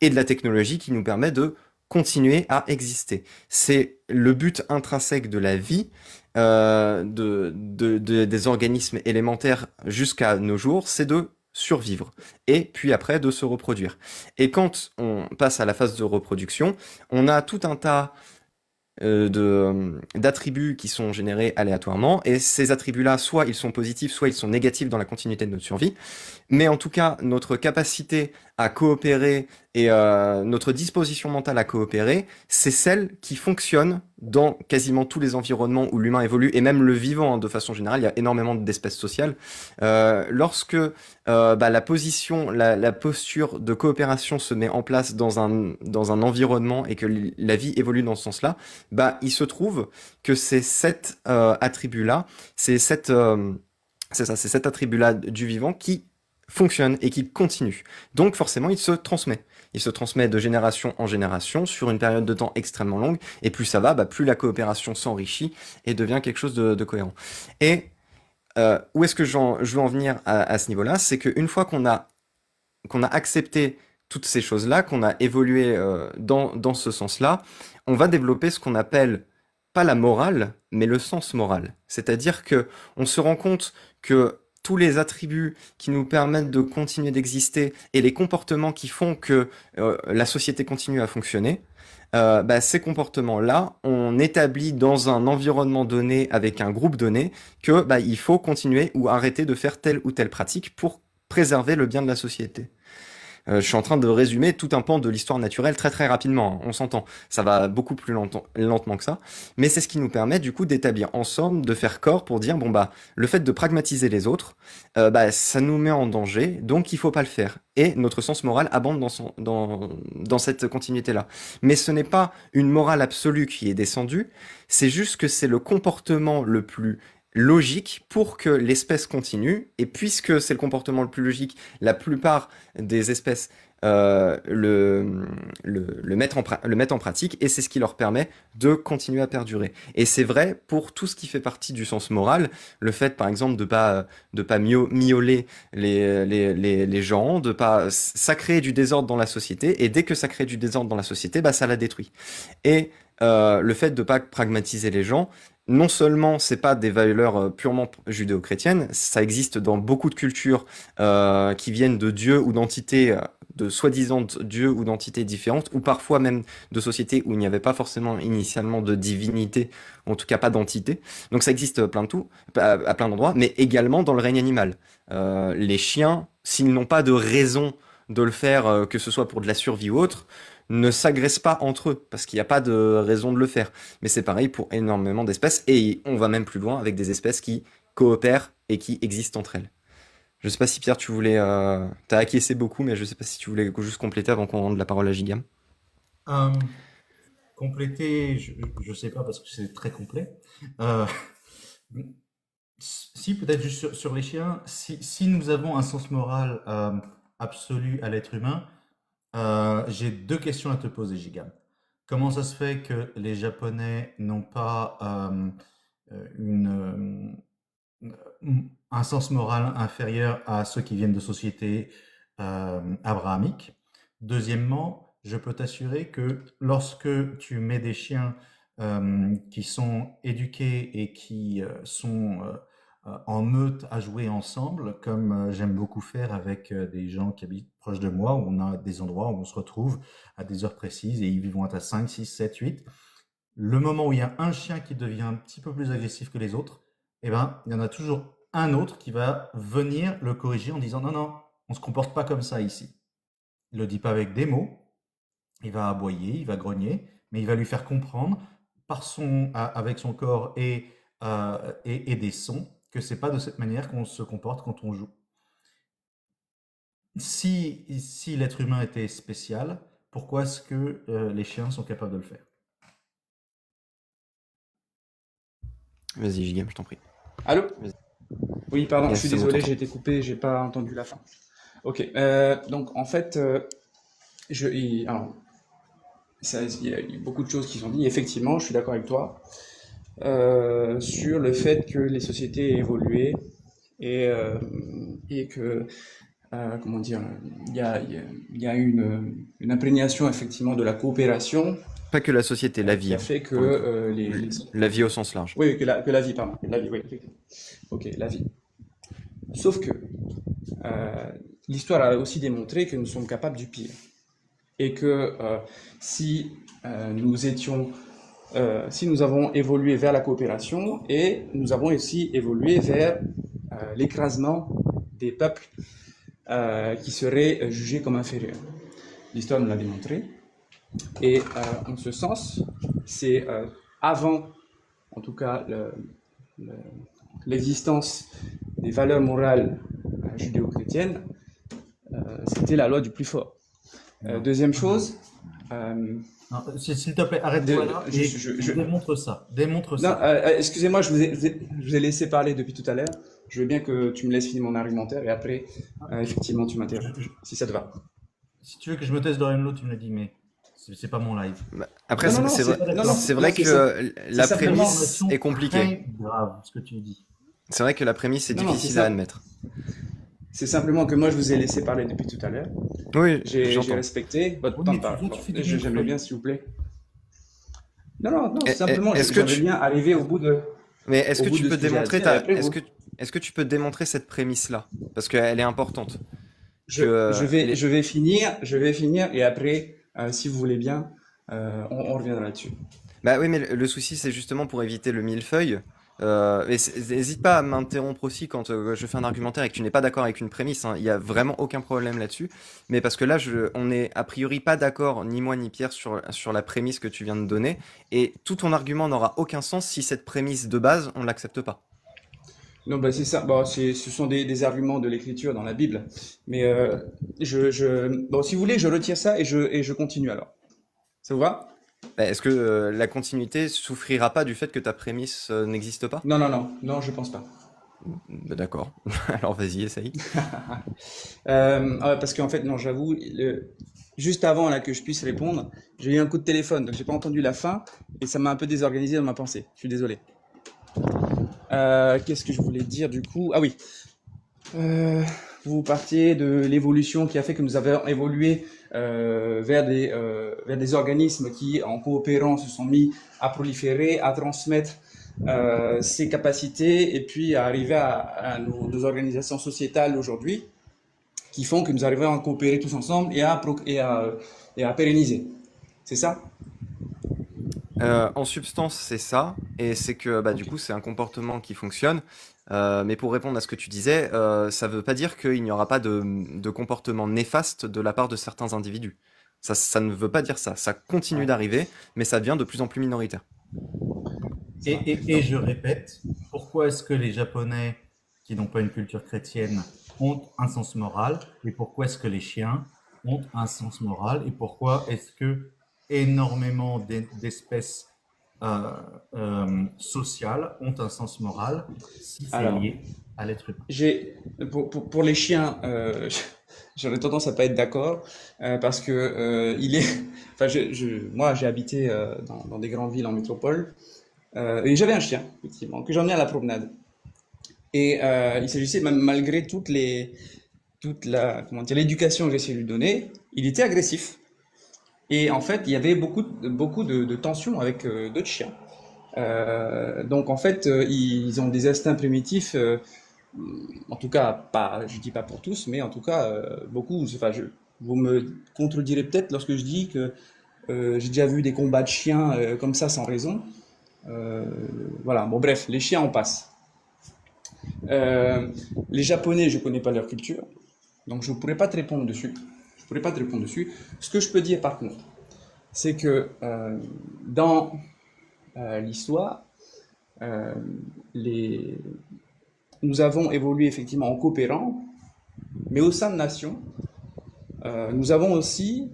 Et de la technologie qui nous permet de continuer à exister. C'est le but intrinsèque de la vie, des organismes élémentaires jusqu'à nos jours, c'est de survivre et puis après de se reproduire. Et quand on passe à la phase de reproduction, on a tout un tas d'attributs qui sont générés aléatoirement et ces attributs-là, soit ils sont positifs, soit ils sont négatifs dans la continuité de notre survie. Mais en tout cas, notre capacité à coopérer et notre disposition mentale à coopérer, c'est celle qui fonctionne dans quasiment tous les environnements où l'humain évolue, et même le vivant hein, de façon générale, il y a énormément d'espèces sociales. Lorsque bah, la posture de coopération se met en place dans un environnement et que la vie évolue dans ce sens-là, bah, il se trouve que c'est cet attribut-là, c'est ça, c'est cet attribut-là du vivant qui fonctionne et qui continue. Donc forcément, il se transmet. Il se transmet de génération en génération sur une période de temps extrêmement longue. Et plus ça va, bah, plus la coopération s'enrichit et devient quelque chose de cohérent. Et où est-ce que je veux en venir à ce niveau-là? C'est qu'une fois qu'on a accepté toutes ces choses-là, qu'on a évolué dans ce sens-là, on va développer ce qu'on appelle pas la morale, mais le sens moral. C'est-à-dire que on se rend compte que tous les attributs qui nous permettent de continuer d'exister et les comportements qui font que la société continue à fonctionner, ces comportements-là, on établit dans un environnement donné avec un groupe donné que il faut continuer ou arrêter de faire telle ou telle pratique pour préserver le bien de la société. Je suis en train de résumer tout un pan de l'histoire naturelle très très rapidement, hein, on s'entend. Ça va beaucoup plus lentement que ça, mais c'est ce qui nous permet du coup d'établir ensemble, de faire corps pour dire le fait de pragmatiser les autres, ça nous met en danger, donc il faut pas le faire. Et notre sens moral abonde dans cette continuité-là. Mais ce n'est pas une morale absolue qui est descendue, c'est juste que c'est le comportement le plus logique pour que l'espèce continue, et puisque c'est le comportement le plus logique, la plupart des espèces le mettent en pratique, et c'est ce qui leur permet de continuer à perdurer. Et c'est vrai pour tout ce qui fait partie du sens moral, le fait par exemple de pas mioler les gens, ça crée du désordre dans la société, et dès que ça crée du désordre dans la société, ça la détruit. Et le fait de pas pragmatiser les gens, non seulement c'est pas des valeurs purement judéo-chrétiennes, ça existe dans beaucoup de cultures qui viennent de dieux ou d'entités, de soi-disant dieux ou d'entités différentes, ou parfois même de sociétés où il n'y avait pas forcément initialement de divinité, ou en tout cas pas d'entité. Donc ça existe à plein d'endroits, mais également dans le règne animal. Les chiens, s'ils n'ont pas de raison de le faire, que ce soit pour de la survie ou autre, ne s'agressent pas entre eux, parce qu'il n'y a pas de raison de le faire. Mais c'est pareil pour énormément d'espèces, et on va même plus loin avec des espèces qui coopèrent et qui existent entre elles. Je sais pas si Pierre, tu voulais... T'as acquiescé beaucoup, mais je sais pas si tu voulais juste compléter avant qu'on rende la parole à Gigam. Compléter, je sais pas parce que c'est très complet. Si, peut-être juste sur les chiens, si nous avons un sens moral absolu à l'être humain, j'ai deux questions à te poser, Gigam. Comment ça se fait que les Japonais n'ont pas un sens moral inférieur à ceux qui viennent de sociétés abrahamiques? Deuxièmement, je peux t'assurer que lorsque tu mets des chiens qui sont éduqués et qui sont en meute à jouer ensemble, comme j'aime beaucoup faire avec des gens qui habitent proche de moi, où on a des endroits où on se retrouve à des heures précises et ils vont être à 5, 6, 7, 8. Le moment où il y a un chien qui devient un petit peu plus agressif que les autres, il y en a toujours un autre qui va venir le corriger en disant non, on se comporte pas comme ça ici. Il le dit pas avec des mots, il va aboyer, il va grogner, mais il va lui faire comprendre avec son corps et des sons que c'est pas de cette manière qu'on se comporte quand on joue. Si l'être humain était spécial, pourquoi est-ce que les chiens sont capables de le faire? Vas-y, Gigam, je t'en prie. Allô? Oui, pardon, Yes, je suis c'est bon, désolé, t'entends. j'ai été coupé, j'ai pas entendu la fin. Ok, donc en fait, il y a eu beaucoup de choses qui sont dites. Effectivement, je suis d'accord avec toi sur le fait que les sociétés aient évolué et que, comment dire, il y a une imprégnation effectivement de la coopération Pas que la société, la vie. qui a hein, fait que pour le coup. La vie au sens large. Oui, que la vie, pardon. La vie, oui, effectivement. Ok, la vie. Sauf que l'histoire a aussi démontré que nous sommes capables du pire. Et que si nous avons évolué vers la coopération et nous avons aussi évolué vers l'écrasement des peuples qui seraient jugés comme inférieurs. L'histoire nous l'a démontré. Et en ce sens, c'est avant, en tout cas, l'existence des valeurs morales judéo-chrétiennes, c'était la loi du plus fort. Deuxième chose, S'il te plaît, arrête-toi là et démontre ça. Démontre ça. Non, excusez-moi, je vous ai laissé parler depuis tout à l'heure. Je veux bien que tu me laisses finir mon argumentaire et après, effectivement, tu m'interromps, si ça te va. Si tu veux que je me teste dans une autre, tu me le dis, mais c'est pas mon live. Après, Non, non, c'est non, vrai que la c'est prémisse est compliquée. Très grave ce que tu dis. C'est vrai que la prémisse est Non, non, difficile c'est ça. à admettre. C'est simplement que moi, je vous ai laissé parler depuis tout à l'heure. Oui, J'ai j'entends. respecté votre Oui, temps mais de parole. tu fais des J'aimerais bien, millefeuilles. s'il vous plaît. Non, non, non, simplement, Est-ce que j'aimerais tu, bien arriver mais est-ce au que bout tu de peux ce que j'ai à démontrer dire, et après vous. est-ce que tu peux démontrer cette prémisse-là? Parce qu'elle est importante. Que les, Je vais finir, et après, si vous voulez bien, on reviendra là-dessus. bah oui, mais le souci, c'est justement pour éviter le millefeuille. Et n'hésite pas à m'interrompre aussi quand je fais un argumentaire et que tu n'es pas d'accord avec une prémisse, hein. Il y a vraiment aucun problème là-dessus. Mais parce que là, on est a priori pas d'accord, ni moi ni Pierre, sur la prémisse que tu viens de donner. Et tout ton argument n'aura aucun sens si cette prémisse de base, on l'accepte pas. Non, bah c'est ça. Bon, ce sont des arguments de l'écriture dans la Bible. Mais bon, si vous voulez, je retire ça et je continue alors. Ça vous va? Bah, est-ce que la continuité souffrira pas du fait que ta prémisse n'existe pas? Non, non, non, non, je pense pas. Bah, d'accord. Alors vas-y, essaye. Parce qu'en fait, non, j'avoue, juste avant là que je puisse répondre, j'ai eu un coup de téléphone, donc j'ai pas entendu la fin et ça m'a un peu désorganisé dans ma pensée. Je suis désolé. Qu'est-ce que je voulais dire du coup? Ah oui. Vous partiez de l'évolution qui a fait que nous avons évolué vers des organismes qui, en coopérant, se sont mis à proliférer, à transmettre ces capacités et puis à arriver à nos organisations sociétales aujourd'hui qui font que nous arrivons à coopérer tous ensemble et à pérenniser. C'est ça? En substance, c'est ça, et c'est que bah, du coup, c'est un comportement qui fonctionne. Mais pour répondre à ce que tu disais, ça veut pas dire qu'il n'y aura pas de comportement néfaste de la part de certains individus. Ça ne veut pas dire ça. Ça continue Ouais, d'arriver, mais ça devient de plus en plus minoritaire. ça va. Et je répète, pourquoi est-ce que les Japonais, qui n'ont pas une culture chrétienne, ont un sens moral, et pourquoi est-ce que les chiens ont un sens moral, et pourquoi est-ce que énormément d'espèces sociales ont un sens moral si c'est Alors, lié à l'être humain. j'ai pour les chiens, j'aurais tendance à pas être d'accord parce que il est, enfin, moi j'ai habité dans des grandes villes en métropole et j'avais un chien effectivement que j'emmenais à la promenade et il s'agissait même malgré toute la comment dire l'éducation que j'ai essayé de lui donner, il était agressif et en fait il y avait beaucoup de tensions avec d'autres chiens. Donc en fait ils ont des instincts primitifs. En tout cas, pas, je dis pas pour tous, mais en tout cas, beaucoup. Enfin, vous me contredirez peut-être lorsque je dis que j'ai déjà vu des combats de chiens comme ça sans raison. Euh, voilà. Bon, bref, les chiens, on passe. Euh, les Japonais, je connais pas leur culture, donc je ne pourrais pas te répondre dessus. Je pourrais pas te répondre dessus. Ce que je peux dire par contre, c'est que dans l'histoire, euh, les... nous avons évolué effectivement en coopérant, mais au sein de nations, nous avons aussi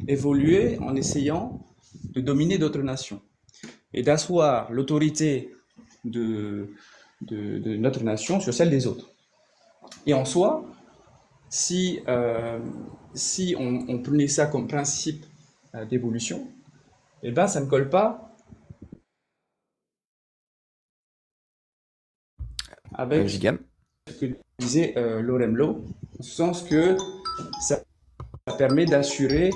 évolué en essayant de dominer d'autres nations et d'asseoir l'autorité de, de notre nation sur celle des autres. Et en soi, si on prenait ça comme principe d'évolution, eh ben, ça ne colle pas avec ce Gigam? que disait Lorem Lowe, en ce sens que ça permet d'assurer.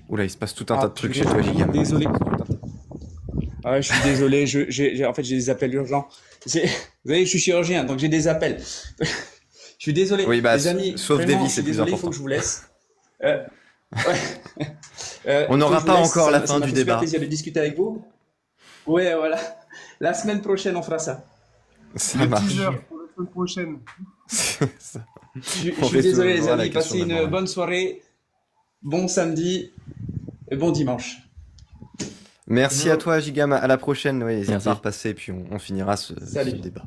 Oula, il se passe tout un tas de trucs chez purée, toi, Gigam. désolé. Ah, je suis désolé, en fait, j'ai des appels urgents. Vous voyez, je suis chirurgien, donc j'ai des appels. Je suis désolé, Oui, bah, les amis. sauve des Vraiment, vies, je suis c'est plus désolé, il faut important. que je vous laisse. Ouais. On Il faut n'aura que je pas vous laisse. encore la Ça fin m'a du fait super débat. plaisir de discuter avec vous. Ouais, voilà. La semaine prochaine, on fera ça. Ça Le marche. teaser pour la semaine prochaine. Ça. Je On suis désolé, les résolvera la amis. Passez question de une morale. bonne soirée, bon samedi et bon dimanche. Merci à toi, Gigam. À la prochaine. Oui, n'hésite Merci. pas à repasser, puis on finira ce Salut. débat.